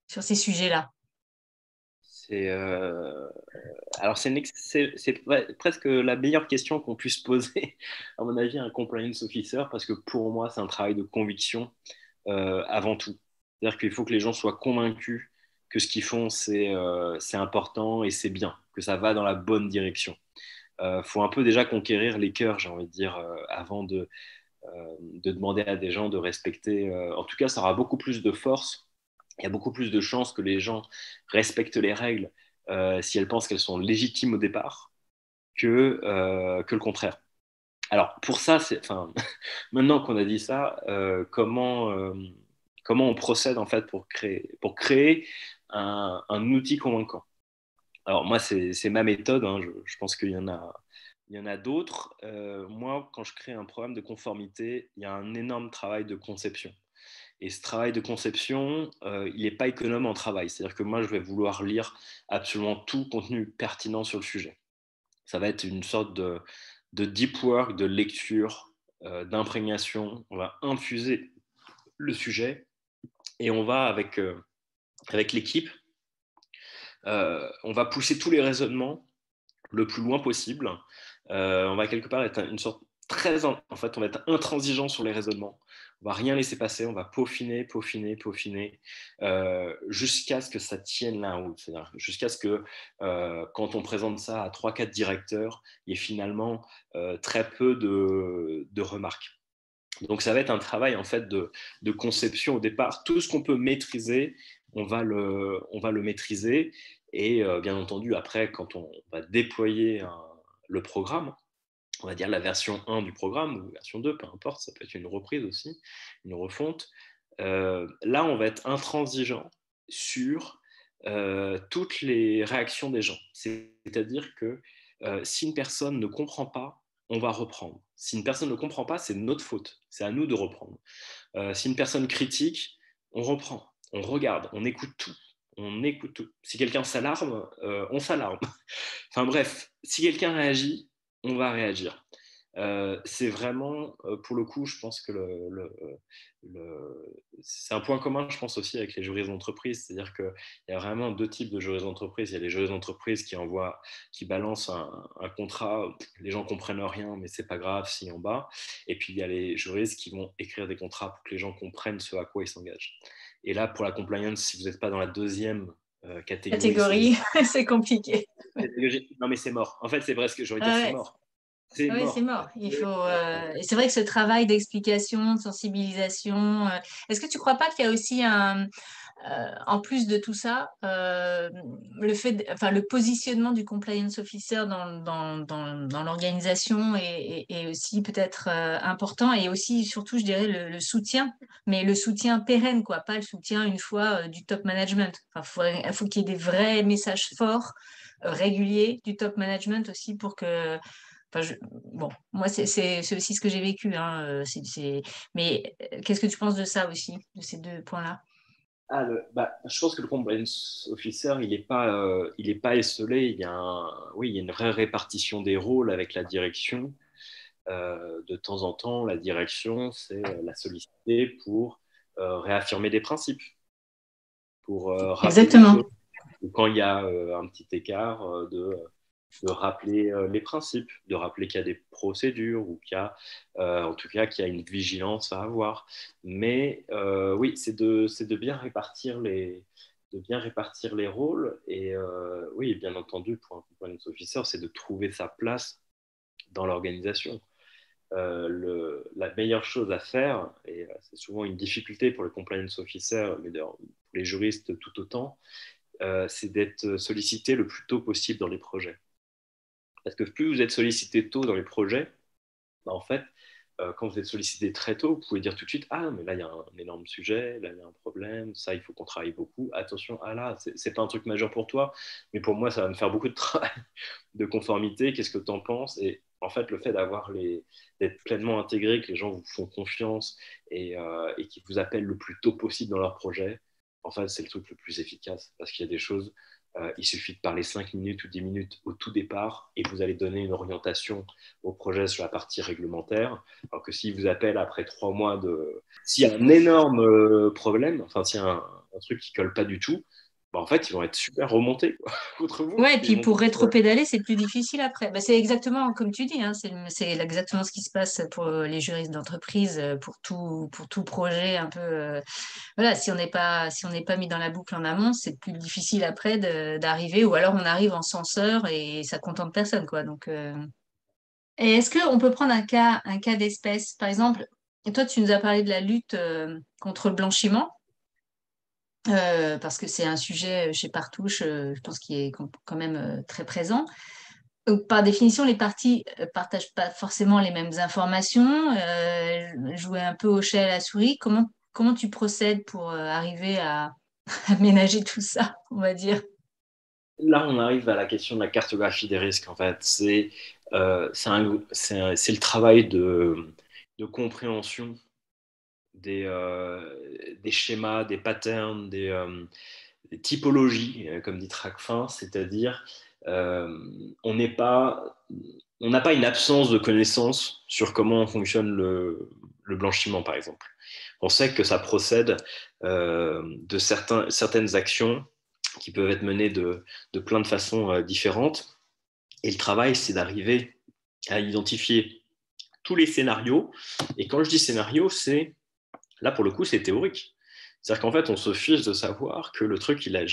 sur ces sujets-là. Alors, c'est presque la meilleure question qu'on puisse poser, à mon avis, à un compliance officer, parce que pour moi, c'est un travail de conviction avant tout. C'est-à-dire qu'il faut que les gens soient convaincus que ce qu'ils font, c'est important et c'est bien, que ça va dans la bonne direction. Faut un peu déjà conquérir les cœurs, j'ai envie de dire, avant de demander à des gens de respecter. En tout cas, ça aura beaucoup plus de force. Il y a beaucoup plus de chances que les gens respectent les règles si elles pensent qu'elles sont légitimes au départ que le contraire. Alors, pour ça, maintenant qu'on a dit ça, comment on procède en fait pour créer un outil convaincant? Alors, moi, c'est ma méthode, hein, je pense qu'il y en a d'autres. Moi, quand je crée un programme de conformité, il y a un énorme travail de conception. Et ce travail de conception, il n'est pas économe en travail. C'est-à-dire que moi, je vais vouloir lire absolument tout contenu pertinent sur le sujet. Ça va être une sorte de deep work, de lecture, d'imprégnation. On va infuser le sujet et on va, avec l'équipe, on va pousser tous les raisonnements le plus loin possible. On va quelque part être une sorte en fait, on va être intransigeant sur les raisonnements. On va rien laisser passer, on va peaufiner, peaufiner, peaufiner, jusqu'à ce que ça tienne la route. C'est-à-dire jusqu'à ce que, quand on présente ça à 3-4 directeurs, il y ait finalement très peu de remarques. Donc, ça va être un travail en fait de conception au départ. Tout ce qu'on peut maîtriser, on va le maîtriser. Et bien entendu, après, quand on va déployer le programme, on va dire la version 1 du programme ou version 2, peu importe, ça peut être une reprise aussi, une refonte. Là, on va être intransigeant sur toutes les réactions des gens. C'est-à-dire que si une personne ne comprend pas, on va reprendre. Si une personne ne comprend pas, c'est notre faute. C'est à nous de reprendre. Si une personne critique, on reprend, on regarde, on écoute tout. On écoute tout. Si quelqu'un s'alarme, on s'alarme. Enfin bref, si quelqu'un réagit, on va réagir. C'est vraiment, pour le coup, je pense que c'est un point commun, je pense aussi avec les juristes d'entreprise, c'est-à-dire qu'il y a vraiment deux types de juristes d'entreprise. Il y a les juristes d'entreprise qui balancent un contrat, les gens comprennent rien, mais c'est pas grave s'il en bas. Et puis il y a les juristes qui vont écrire des contrats pour que les gens comprennent ce à quoi ils s'engagent. Et là, pour la compliance, si vous n'êtes pas dans la deuxième catégorie, c'est compliqué. Non, mais c'est mort. En fait, c'est vrai ce que j'aurais dit, Ah c'est ouais. mort. C'est Oui, mort. c'est mort. Il faut, et c'est vrai que ce travail d'explication, de sensibilisation, est-ce que tu ne crois pas qu'il y a aussi en plus de tout ça, le positionnement du compliance officer dans l'organisation est aussi peut-être important, et aussi, surtout, je dirais, le soutien, mais le soutien pérenne, quoi, pas le soutien une fois du top management. Enfin, il faut qu'il y ait des vrais messages forts, réguliers du top management aussi pour que. Bon, moi, c'est aussi ce que j'ai vécu, hein, mais qu'est-ce que tu penses de ça aussi, de ces deux points-là? Je pense que le compliance officer, il est pas esselé. Oui, il y a une vraie répartition des rôles avec la direction. De temps en temps, la direction, c'est la solliciter pour réaffirmer des principes, pour rappeler des Exactement. choses. Ou quand il y a un petit écart, de rappeler les principes, de rappeler qu'il y a des procédures ou en tout cas, qu'il y a une vigilance à avoir. Mais oui, c'est de bien répartir les rôles. Et oui, bien entendu, pour un compliance officer, c'est de trouver sa place dans l'organisation. La meilleure chose à faire, et c'est souvent une difficulté pour les compliance officers, mais pour les juristes tout autant, c'est d'être sollicité le plus tôt possible dans les projets. Parce que plus vous êtes sollicité tôt dans les projets, en fait, quand vous êtes sollicité très tôt, vous pouvez dire tout de suite: ah, mais là, il y a un énorme sujet, là, il y a un problème, ça, il faut qu'on travaille beaucoup. Attention, ah là, c'est pas un truc majeur pour toi, mais pour moi, ça va me faire beaucoup de travail de conformité. Qu'est-ce que tu en penses? Et en fait, le fait d'être pleinement intégré, que les gens vous font confiance et qui vous appellent le plus tôt possible dans leur projet, en fait, c'est le truc le plus efficace parce qu'il y a des choses. Il suffit de parler 5 minutes ou 10 minutes au tout départ et vous allez donner une orientation au projet sur la partie réglementaire. Alors que s'ils vous appellent après 3 mois S'il y a un énorme problème, enfin s'il y a un truc qui colle pas du tout, en fait, ils vont être super remontés contre vous. Ouais, et Ils puis vont pour rétro-pédaler, c'est plus difficile après. C'est exactement comme tu dis, hein, c'est exactement ce qui se passe pour les juristes d'entreprise, pour tout projet un peu. Voilà, si on n'est pas mis dans la boucle en amont, c'est plus difficile après d'arriver, ou alors on arrive en censeur et ça contente personne, quoi. Donc, Et est-ce qu'on peut prendre un cas d'espèce? Par exemple, toi, tu nous as parlé de la lutte contre le blanchiment, parce que c'est un sujet chez Partouche, je pense, qui est quand même très présent. Donc, par définition, les parties ne partagent pas forcément les mêmes informations, jouer un peu au chat et à la souris. Comment tu procèdes pour arriver à, à ménager tout ça, on va dire? Là, on arrive à la question de la cartographie des risques. En fait, c'est le travail de compréhension des schémas, des patterns, des typologies, comme dit Tracfin, c'est-à-dire euh, on n'est pas, on n'a pas une absence de connaissances sur comment fonctionne le blanchiment, par exemple. On sait que ça procède de certaines actions qui peuvent être menées de plein de façons différentes. Et le travail, c'est d'arriver à identifier tous les scénarios. Et quand je dis scénario, là, pour le coup, c'est théorique. C'est-à-dire qu'en fait, on se fiche de savoir que le truc, on n'a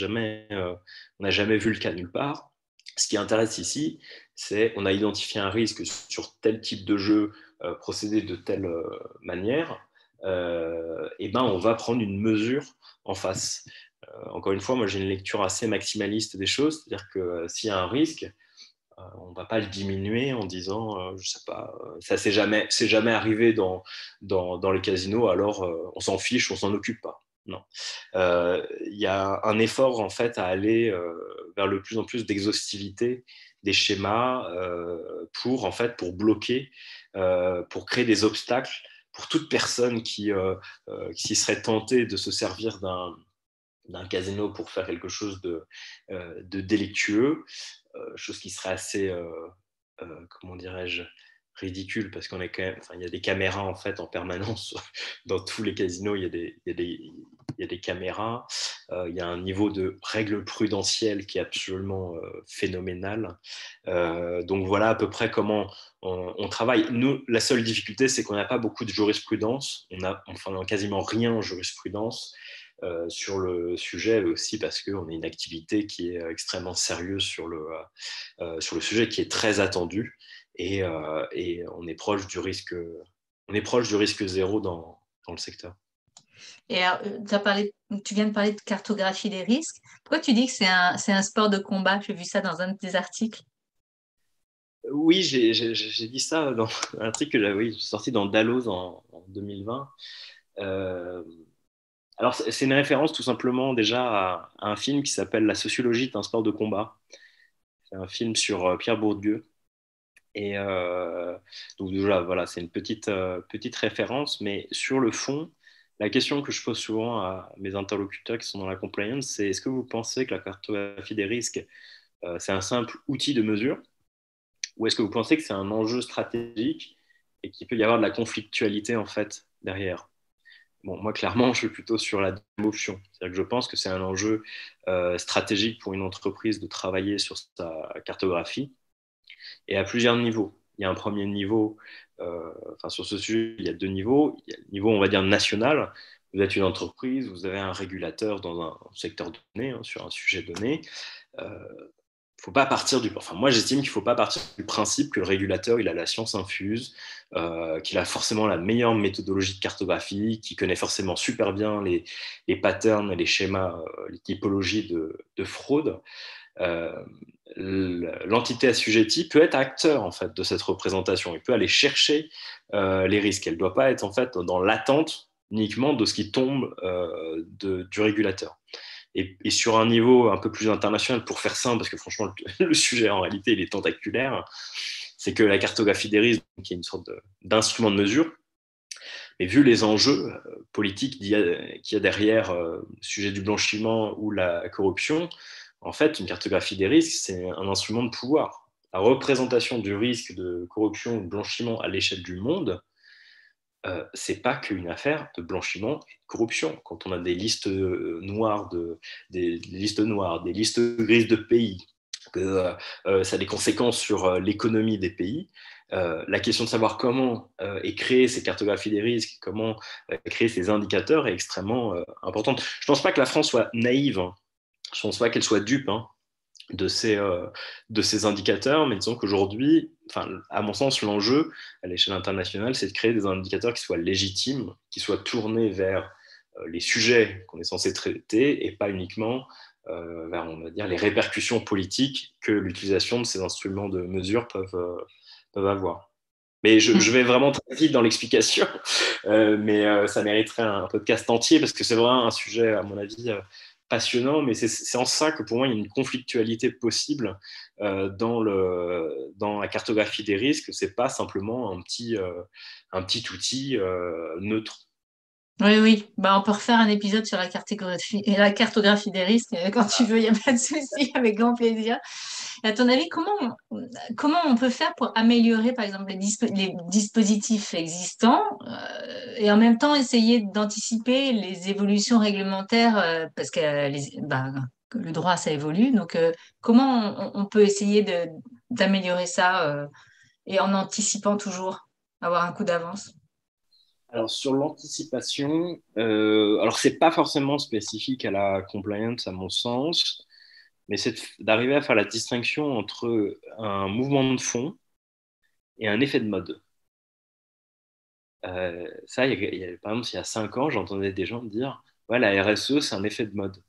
jamais vu le cas nulle part. Ce qui intéresse ici, c'est on a identifié un risque sur tel type de jeu, procéder de telle manière, et ben on va prendre une mesure en face. Encore une fois, moi j'ai une lecture assez maximaliste des choses, c'est-à-dire que s'il y a un risque, on ne va pas le diminuer en disant, je sais pas, ça c'est jamais arrivé dans les casinos, alors on s'en fiche, on s'en occupe pas. Non. Il y a un effort en fait à aller vers le plus en plus d'exhaustivité des schémas pour bloquer, pour créer des obstacles pour toute personne qui serait tentée de se servir d'un casino pour faire quelque chose de délictueux, chose qui serait assez, comment dirais-je, ridicule parce qu'on est quand même, enfin, il y a des caméras en fait en permanence dans tous les casinos, il y a des caméras, il y a un niveau de règles prudentielles qui est absolument phénoménal. Donc voilà à peu près comment on travaille. Nous, la seule difficulté, c'est qu'on n'a pas beaucoup de jurisprudence, on a quasiment rien en jurisprudence. Sur le sujet, aussi parce qu'on a une activité qui est extrêmement sérieuse sur le sujet, qui est très attendu, et on est proche du risque zéro dans le secteur. Et alors, tu viens de parler de cartographie des risques. Pourquoi tu dis que c'est un sport de combat? J'ai vu ça dans un de tes articles. Oui, j'ai dit ça dans un truc que j'avais sorti dans Dalloz en 2020. Alors, c'est une référence tout simplement déjà à un film qui s'appelle La sociologie d'un sport de combat. C'est un film sur Pierre Bourdieu. Et donc déjà, voilà, c'est une petite référence, mais sur le fond, la question que je pose souvent à mes interlocuteurs qui sont dans la compliance, c'est est-ce que vous pensez que la cartographie des risques, c'est un simple outil de mesure, ou est-ce que vous pensez que c'est un enjeu stratégique et qu'il peut y avoir de la conflictualité en fait derrière? Bon, moi, clairement, je suis plutôt sur la deuxième option. C'est-à-dire que je pense que c'est un enjeu stratégique pour une entreprise de travailler sur sa cartographie et à plusieurs niveaux. Il y a un premier niveau, sur ce sujet, il y a deux niveaux. Il y a le niveau, on va dire, national. Vous êtes une entreprise, vous avez un régulateur dans un secteur donné, sur un sujet donné. Faut pas partir moi, j'estime qu'il ne faut pas partir du principe que le régulateur, il a la science infuse, qu'il a forcément la meilleure méthodologie de cartographie, qu'il connaît forcément super bien les patterns, les schémas, les typologies de fraude. Euh, L'entité assujettie peut être acteur en fait de cette représentation. Il peut aller chercher les risques. Elle ne doit pas être en fait dans l'attente uniquement de ce qui tombe du régulateur. Et sur un niveau un peu plus international, pour faire simple, parce que franchement le sujet en réalité il est tentaculaire, c'est que la cartographie des risques, qui est une sorte d'instrument de mesure, mais vu les enjeux politiques qu'il y a derrière le sujet du blanchiment ou la corruption, en fait, une cartographie des risques, c'est un instrument de pouvoir. La représentation du risque de corruption ou de blanchiment à l'échelle du monde, c'est pas qu'une affaire de blanchiment et de corruption. Quand on a des listes noires, des listes grises de pays, que ça a des conséquences sur l'économie des pays, la question de savoir comment est créée ces cartographies des risques, comment créer ces indicateurs est extrêmement importante. Je ne pense pas que la France soit naïve, hein. Je ne pense pas qu'elle soit dupe, hein. de ces indicateurs, mais disons qu'aujourd'hui, enfin, à mon sens, l'enjeu à l'échelle internationale, c'est de créer des indicateurs qui soient légitimes, qui soient tournés vers les sujets qu'on est censé traiter et pas uniquement vers, on va dire, les répercussions politiques que l'utilisation de ces instruments de mesure peuvent avoir. Mais je vais vraiment très vite dans l'explication, mais ça mériterait un podcast entier parce que c'est vraiment un sujet, à mon avis, passionnant. Mais c'est en ça que pour moi, il y a une conflictualité possible dans la cartographie des risques. C'est pas simplement un petit outil neutre. Oui, oui. Bah, on peut refaire un épisode sur la cartographie des risques quand tu veux, il n'y a pas de souci, avec grand plaisir. À ton avis, comment on peut faire pour améliorer, par exemple, les dispositifs existants et en même temps essayer d'anticiper les évolutions réglementaires parce que, que le droit, ça évolue. Donc, comment on peut essayer d'améliorer ça et en anticipant toujours, avoir un coup d'avance? Alors sur l'anticipation, alors c'est pas forcément spécifique à la compliance à mon sens, mais c'est d'arriver à faire la distinction entre un mouvement de fond et un effet de mode. Ça, par exemple, il y a 5 ans, j'entendais des gens dire, ouais, la RSE, c'est un effet de mode.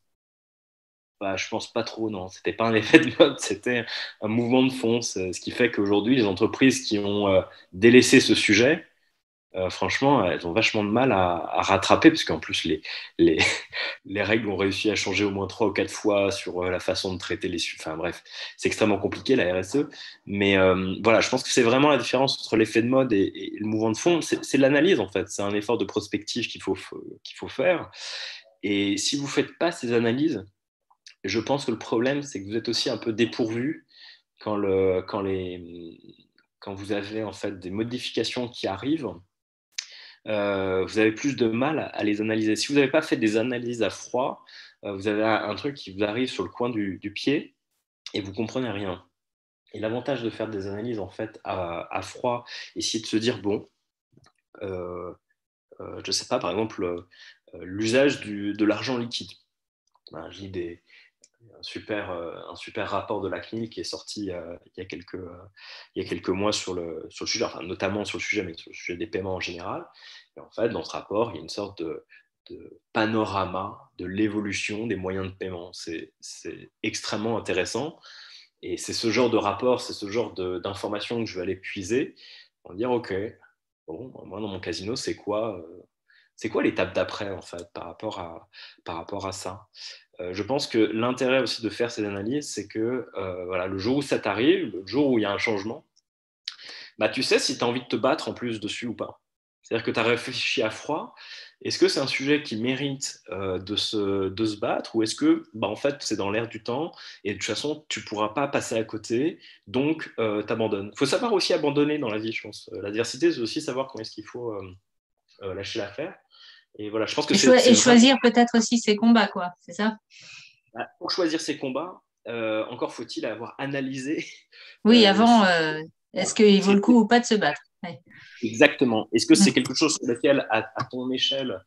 Bah, je pense pas trop, non. C'était pas un effet de mode, c'était un mouvement de fond. Ce qui fait qu'aujourd'hui, les entreprises qui ont délaissé ce sujet, franchement, elles ont vachement de mal à rattraper, parce qu'en plus, les, les règles ont réussi à changer au moins 3 ou 4 fois sur la façon de traiter les sujets. Enfin bref, c'est extrêmement compliqué, la RSE. Mais voilà, je pense que c'est vraiment la différence entre l'effet de mode et le mouvement de fond. C'est l'analyse, en fait. C'est un effort de prospective qu'il faut faire. Et si vous ne faites pas ces analyses, je pense que le problème, c'est que vous êtes aussi un peu dépourvu quand, quand vous avez en fait des modifications qui arrivent. Vous avez plus de mal à les analyser. Si vous n'avez pas fait des analyses à froid, vous avez un truc qui vous arrive sur le coin du pied et vous comprenez rien. Et l'avantage de faire des analyses en fait à froid, essayer de se dire bon, je ne sais pas, par exemple, l'usage de l'argent liquide. Ben, j'ai un super rapport de la CNIL qui est sorti il y a quelques mois sur le sujet, enfin, notamment sur le sujet, mais sur le sujet des paiements en général. Et en fait, dans ce rapport, il y a une sorte de panorama de l'évolution des moyens de paiement. C'est extrêmement intéressant. Et c'est ce genre de rapport, c'est ce genre d'informations que je vais aller puiser pour dire, OK, bon, moi, dans mon casino, c'est quoi l'étape d'après, en fait, par rapport à ça. Je pense que l'intérêt aussi de faire ces analyses, c'est que voilà, le jour où ça t'arrive, le jour où il y a un changement, bah, tu sais si tu as envie de te battre en plus dessus ou pas. C'est-à-dire que tu as réfléchi à froid. Est-ce que c'est un sujet qui mérite de se battre ou est-ce que bah, en fait, c'est dans l'air du temps et de toute façon, tu ne pourras pas passer à côté, donc tu abandonnes. Il faut savoir aussi abandonner dans la vie, je pense. L'adversité, c'est aussi savoir quand est-ce qu'il faut lâcher l'affaire. Et voilà, je pense que Et vraiment. choisir peut-être aussi ses combats, quoi, c'est ça? Pour choisir ses combats, encore faut-il avoir analysé Oui, avant, ce est-ce qu'il vaut qui le était coup ou pas de se battre? Ouais. exactement. Est-ce que c'est Mm. quelque chose sur lequel, à ton échelle,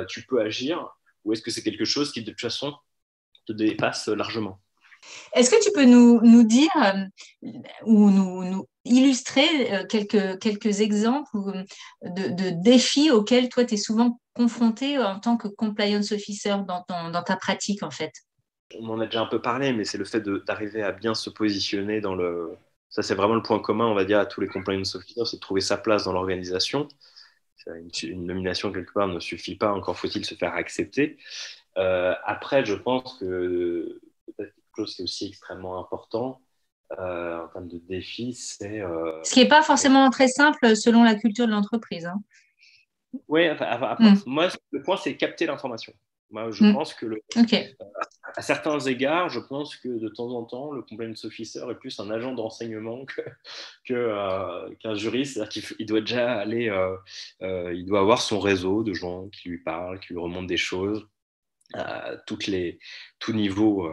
tu peux agir, ou est-ce que c'est quelque chose qui, de toute façon, te dépasse largement? Est-ce que tu peux nous dire ou nous illustrer quelques exemples de défis auxquels toi, tu es souvent confronté en tant que compliance officer dans ta pratique, en fait? On en a déjà un peu parlé, mais c'est le fait d'arriver à bien se positionner dans le. Ça, c'est vraiment le point commun, on va dire, à tous les compliance officers, c'est de trouver sa place dans l'organisation. Une nomination, quelque part, ne suffit pas, encore faut-il se faire accepter. Après, je pense que peut-être quelque chose qui est aussi extrêmement important en termes de défi, c'est Ce qui n'est pas forcément très simple selon la culture de l'entreprise, hein. oui, Mm. moi, le point, c'est capter l'information. Moi, je Mm. pense que OK. à certains égards, je pense que de temps en temps, le compliance officer est plus un agent d'enseignement qu'un juriste. C'est-à-dire qu'il doit déjà aller, il doit avoir son réseau de gens qui lui parlent, qui lui remontent des choses à tout niveau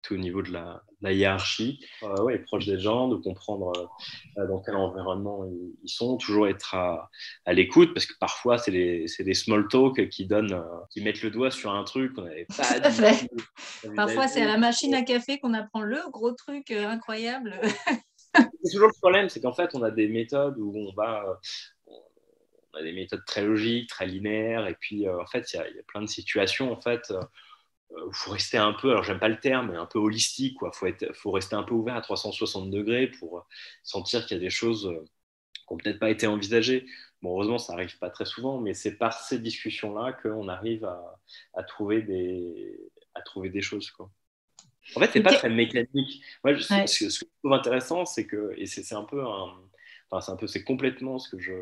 tout au niveau de la hiérarchie. Ouais, être proche des gens, de comprendre dans quel environnement ils sont, toujours être à l'écoute, parce que parfois, c'est des small talk qui mettent le doigt sur un truc qu'on n'avait pas Tout à du fait. tout Parfois, c'est à envisagé. la machine à café qu'on apprend le gros truc incroyable. C'est toujours le problème, c'est qu'en fait, on a des méthodes où on a des méthodes très logiques, très linéaires, et puis en fait, il y a plein de situations en fait où il faut rester un peu, alors j'aime pas le terme, mais un peu holistique, quoi. Faut rester un peu ouvert à 360 degrés pour sentir qu'il y a des choses qui n'ont peut-être pas été envisagées. Bon, heureusement, ça arrive pas très souvent, mais c'est par ces discussions-là qu'on arrive à trouver des choses, quoi. En fait, c'est pas très mécanique. Moi, Ouais. ce que je trouve intéressant, c'est que, et c'est un peu c'est complètement ce que je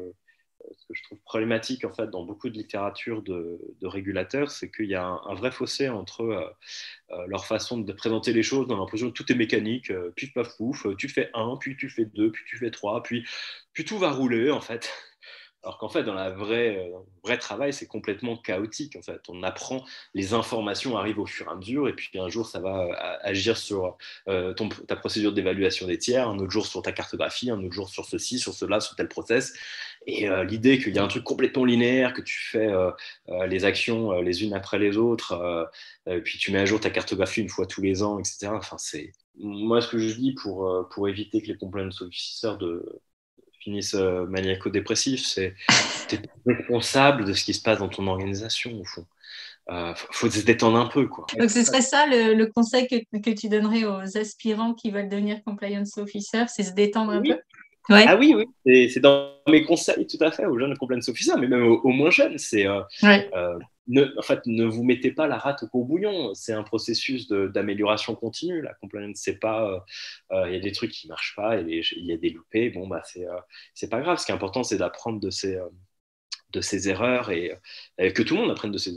trouve problématique en fait dans beaucoup de littérature de régulateurs, c'est qu'il y a un vrai fossé entre leur façon de présenter les choses, dans l'impression que tout est mécanique, pif paf pouf, tu fais un, puis tu fais deux, puis tu fais trois, puis tout va rouler en fait. Alors qu'en fait, dans le vrai travail, c'est complètement chaotique. En fait, on apprend, les informations arrivent au fur et à mesure, et puis un jour, ça va agir sur ta procédure d'évaluation des tiers, un autre jour sur ta cartographie, un autre jour sur ceci, sur cela, sur tel process. Et l'idée qu'il y a un truc complètement linéaire, que tu fais les actions les unes après les autres, puis tu mets à jour ta cartographie une fois tous les ans, etc. Enfin, c'est moi ce que je dis pour éviter que les compliance officers finissent maniaco-dépressifs, c'est t'es responsable de ce qui se passe dans ton organisation au fond. Faut se détendre un peu, quoi. Donc, ce serait ça le conseil que tu donnerais aux aspirants qui veulent devenir compliance officer, c'est se détendre un peu? Oui. Ouais, Ah oui, oui, c'est dans mes conseils tout à fait aux jeunes compliance officers, mais même aux moins jeunes. C'est ouais. en fait, ne vous mettez pas la rate au courbouillon. C'est un processus d'amélioration continue. La compliance, c'est pas, il y a des trucs qui marchent pas, il y a des loupés. Bon, bah, c'est pas grave. Ce qui est important, c'est d'apprendre de ses erreurs et que tout le monde apprenne de ses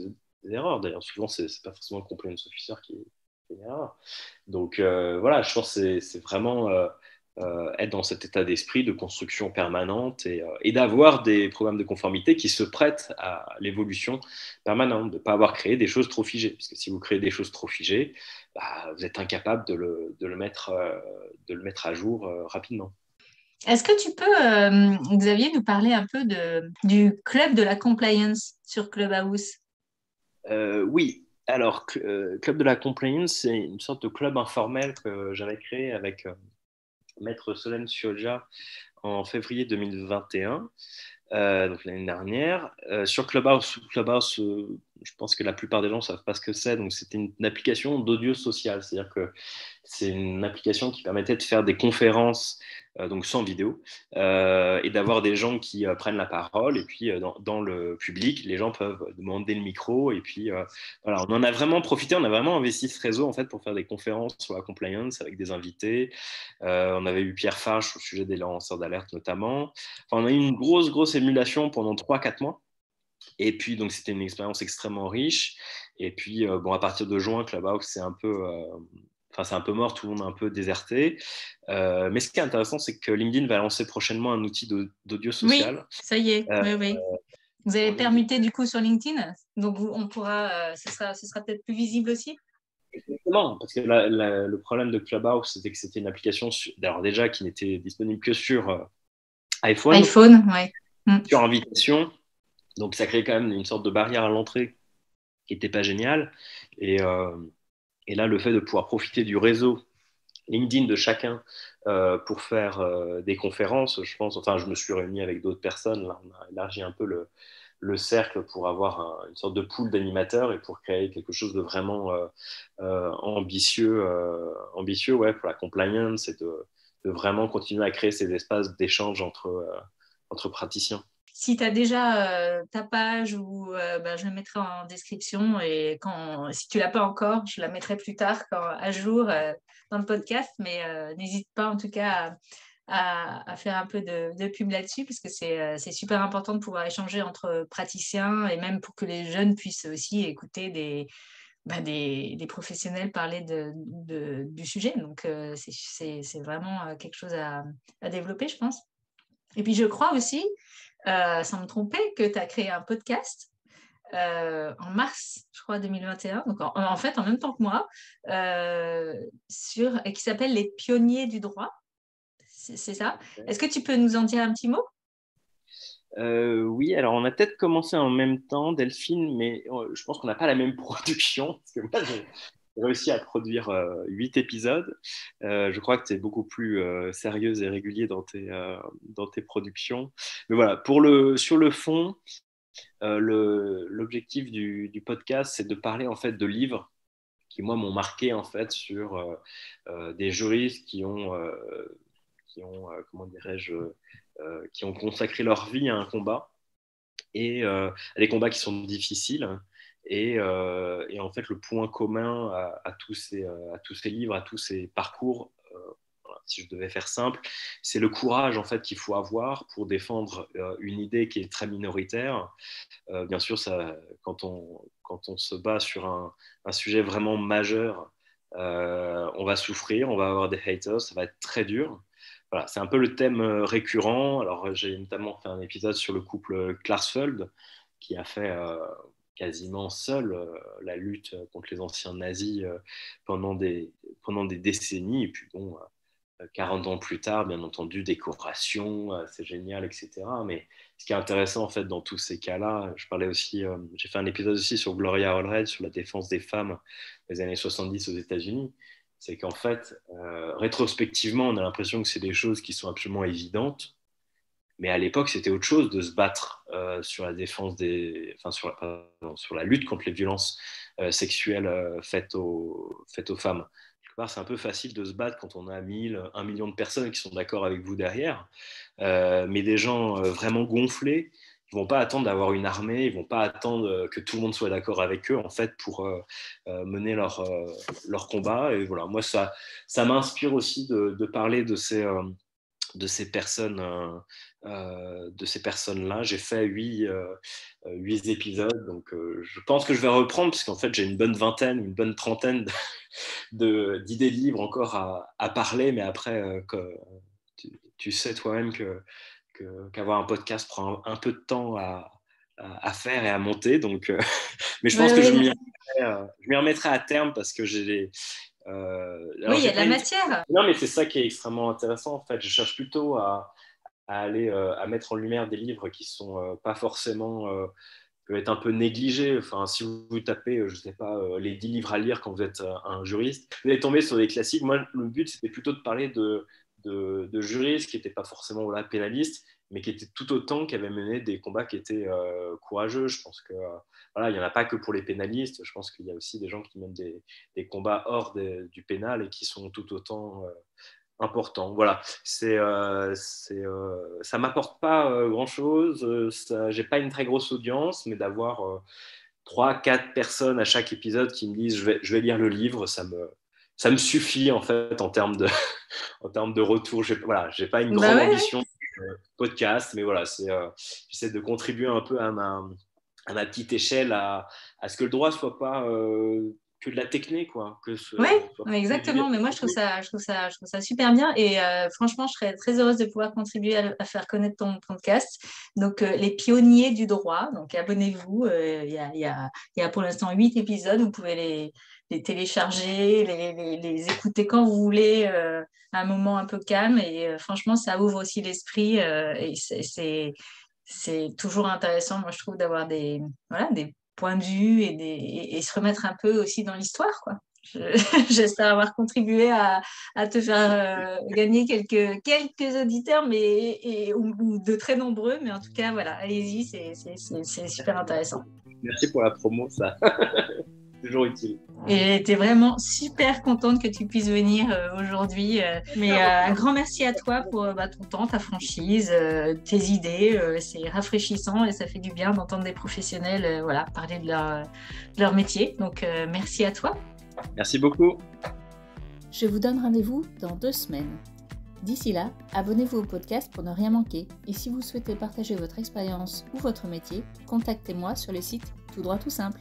erreurs. D'ailleurs, souvent, c'est pas forcément le compliance officer qui fait une erreur. Donc, voilà, je pense que c'est vraiment être dans cet état d'esprit de construction permanente et d'avoir des programmes de conformité qui se prêtent à l'évolution permanente, de ne pas avoir créé des choses trop figées. Parce que si vous créez des choses trop figées, bah, vous êtes incapable de le mettre à jour rapidement. Est-ce que tu peux, Xavier, nous parler un peu du club de la compliance sur Clubhouse? Oui, alors, Club de la Compliance, c'est une sorte de club informel que j'avais créé avec Maître Solène Fioja en février 2021, donc l'année dernière. Sur Clubhouse, je pense que la plupart des gens ne savent pas ce que c'est. Donc, c'était une application d'audio social. C'est-à-dire que c'est une application qui permettait de faire des conférences, donc sans vidéo, et d'avoir des gens qui prennent la parole. Et puis, dans le public, les gens peuvent demander le micro. Et puis, voilà, on en a vraiment profité. On a vraiment investi ce réseau en fait, pour faire des conférences sur la compliance avec des invités. On avait eu Pierre Fache au sujet des lanceurs d'alerte notamment. Enfin, on a eu une grosse émulation pendant 3-4 mois. Et puis, donc, c'était une expérience extrêmement riche. Et puis, bon, à partir de juin, Clubhouse, c'est un peu mort, tout le monde a un peu déserté. Mais ce qui est intéressant, c'est que LinkedIn va lancer prochainement un outil d'audio Oui, social. ça y est, Euh, oui, oui. Vous avez permuté du coup sur LinkedIn, donc on pourra, ce sera peut-être plus visible aussi. Exactement, parce que le problème de Clubhouse, c'était que c'était une application, alors déjà, qui n'était disponible que sur iPhone, iPhone, ouais. sur invitation. Donc, ça crée quand même une sorte de barrière à l'entrée qui n'était pas géniale. Et, euh, et là, le fait de pouvoir profiter du réseau LinkedIn de chacun pour faire des conférences, je pense, enfin, je me suis réuni avec d'autres personnes, là, on a élargi un peu le cercle pour avoir une sorte de pool d'animateurs et pour créer quelque chose de vraiment ambitieux ouais, pour la compliance et de vraiment continuer à créer ces espaces d'échange entre praticiens. Si tu as déjà ta page, je la mettrai en description et si tu l'as pas encore, je la mettrai plus tard à jour dans le podcast. Mais n'hésite pas en tout cas à faire un peu de pub là-dessus parce que c'est super important de pouvoir échanger entre praticiens et même pour que les jeunes puissent aussi écouter des professionnels parler du sujet. Donc, c'est vraiment quelque chose à développer, je pense. Et puis, je crois aussi, sans me tromper, que tu as créé un podcast en mars, je crois, 2021, donc en fait en même temps que moi, qui s'appelle Les Pionniers du droit. C'est ça. Est-ce que tu peux nous en dire un petit mot? Oui, alors on a peut-être commencé en même temps, Delphine, mais je pense qu'on n'a pas la même production, parce que moi j'ai réussi à produire 8 épisodes. Je crois que tu es beaucoup plus sérieuse et régulier dans tes productions. Mais voilà, sur le fond, l'objectif du podcast, c'est de parler en fait de livres qui, moi, m'ont marqué en fait sur des juristes comment dirais-je, qui ont consacré leur vie à un combat et à des combats qui sont difficiles. Et en fait, le point commun à tous ces livres, à tous ces parcours, voilà, si je devais faire simple, c'est le courage en fait qu'il faut avoir pour défendre une idée qui est très minoritaire. Bien sûr, quand on se bat sur un sujet vraiment majeur, on va souffrir, on va avoir des haters, ça va être très dur. Voilà, c'est un peu le thème récurrent. Alors, j'ai notamment fait un épisode sur le couple Klarsfeld, qui a fait quasiment seul la lutte contre les anciens nazis pendant des décennies. Et puis bon, 40 ans plus tard, bien entendu, décoration, c'est génial, etc. Mais ce qui est intéressant, en fait, dans tous ces cas-là, j'ai fait un épisode aussi sur Gloria Allred, sur la défense des femmes des années 70 aux États-Unis. C'est qu'en fait, rétrospectivement, on a l'impression que c'est des choses qui sont absolument évidentes. Mais à l'époque, c'était autre chose de se battre sur la défense sur la lutte contre les violences sexuelles faites aux femmes. C'est un peu facile de se battre quand on a 1 million de personnes qui sont d'accord avec vous derrière. Mais des gens vraiment gonflés, ils ne vont pas attendre d'avoir une armée, ils ne vont pas attendre que tout le monde soit d'accord avec eux en fait, pour mener leur combat. Et voilà, moi, ça m'inspire aussi de parler de ces personnes-là. J'ai fait 8 épisodes, donc je pense que je vais reprendre, parce qu'en fait j'ai une bonne trentaine d'idées de livres encore à parler, mais après, tu sais toi-même qu'avoir un podcast prend un peu de temps à faire et à monter, donc, mais je pense que je m'y remettrai à terme, parce que j'ai oui, il y a de la matière. Non, mais c'est ça qui est extrêmement intéressant, en fait. Je cherche plutôt à aller à mettre en lumière des livres qui sont pas forcément peuvent être un peu négligés. Enfin, si vous tapez, je sais pas, les 10 livres à lire quand vous êtes un juriste, vous allez tomber sur des classiques. Moi, le but, c'était plutôt de parler de juristes qui n'étaient pas forcément là, pénalistes, mais qui étaient tout autant, qui avaient mené des combats qui étaient courageux. Je pense que voilà, il n'y en a pas que pour les pénalistes. Je pense qu'il y a aussi des gens qui mènent des combats hors du pénal et qui sont tout autant important. Voilà, ça m'apporte pas grand-chose. J'ai pas une très grosse audience, mais d'avoir 3-4 personnes à chaque épisode qui me disent je vais lire le livre, ça me suffit en fait en termes de en termes de retour. J'ai pas une grande ambition podcast, mais voilà, j'essaie de contribuer un peu à ma petite échelle à ce que le droit soit pas que de la technique, quoi. Oui, exactement. Mais moi, je trouve ça super bien. Et franchement, je serais très heureuse de pouvoir contribuer à faire connaître ton podcast. Donc, les pionniers du droit. Donc, abonnez-vous. Il y a pour l'instant 8 épisodes. Vous pouvez les télécharger, les écouter quand vous voulez, à un moment un peu calme. Et franchement, ça ouvre aussi l'esprit. Et c'est toujours intéressant, moi, je trouve, d'avoir des points de vue et se remettre un peu aussi dans l'histoire, quoi. J'espère avoir contribué à te faire gagner quelques auditeurs, ou de très nombreux, mais en tout cas, voilà, allez-y, c'est super intéressant. Merci pour la promo, ça. Toujours utile. Et j'ai été vraiment super contente que tu puisses venir aujourd'hui. Mais un grand merci à toi pour ton temps, ta franchise, tes idées. C'est rafraîchissant et ça fait du bien d'entendre des professionnels parler de leur métier. Donc, merci à toi. Merci beaucoup. Je vous donne rendez-vous dans 2 semaines. D'ici là, abonnez-vous au podcast pour ne rien manquer. Et si vous souhaitez partager votre expérience ou votre métier, contactez-moi sur le site Tout droit tout simple.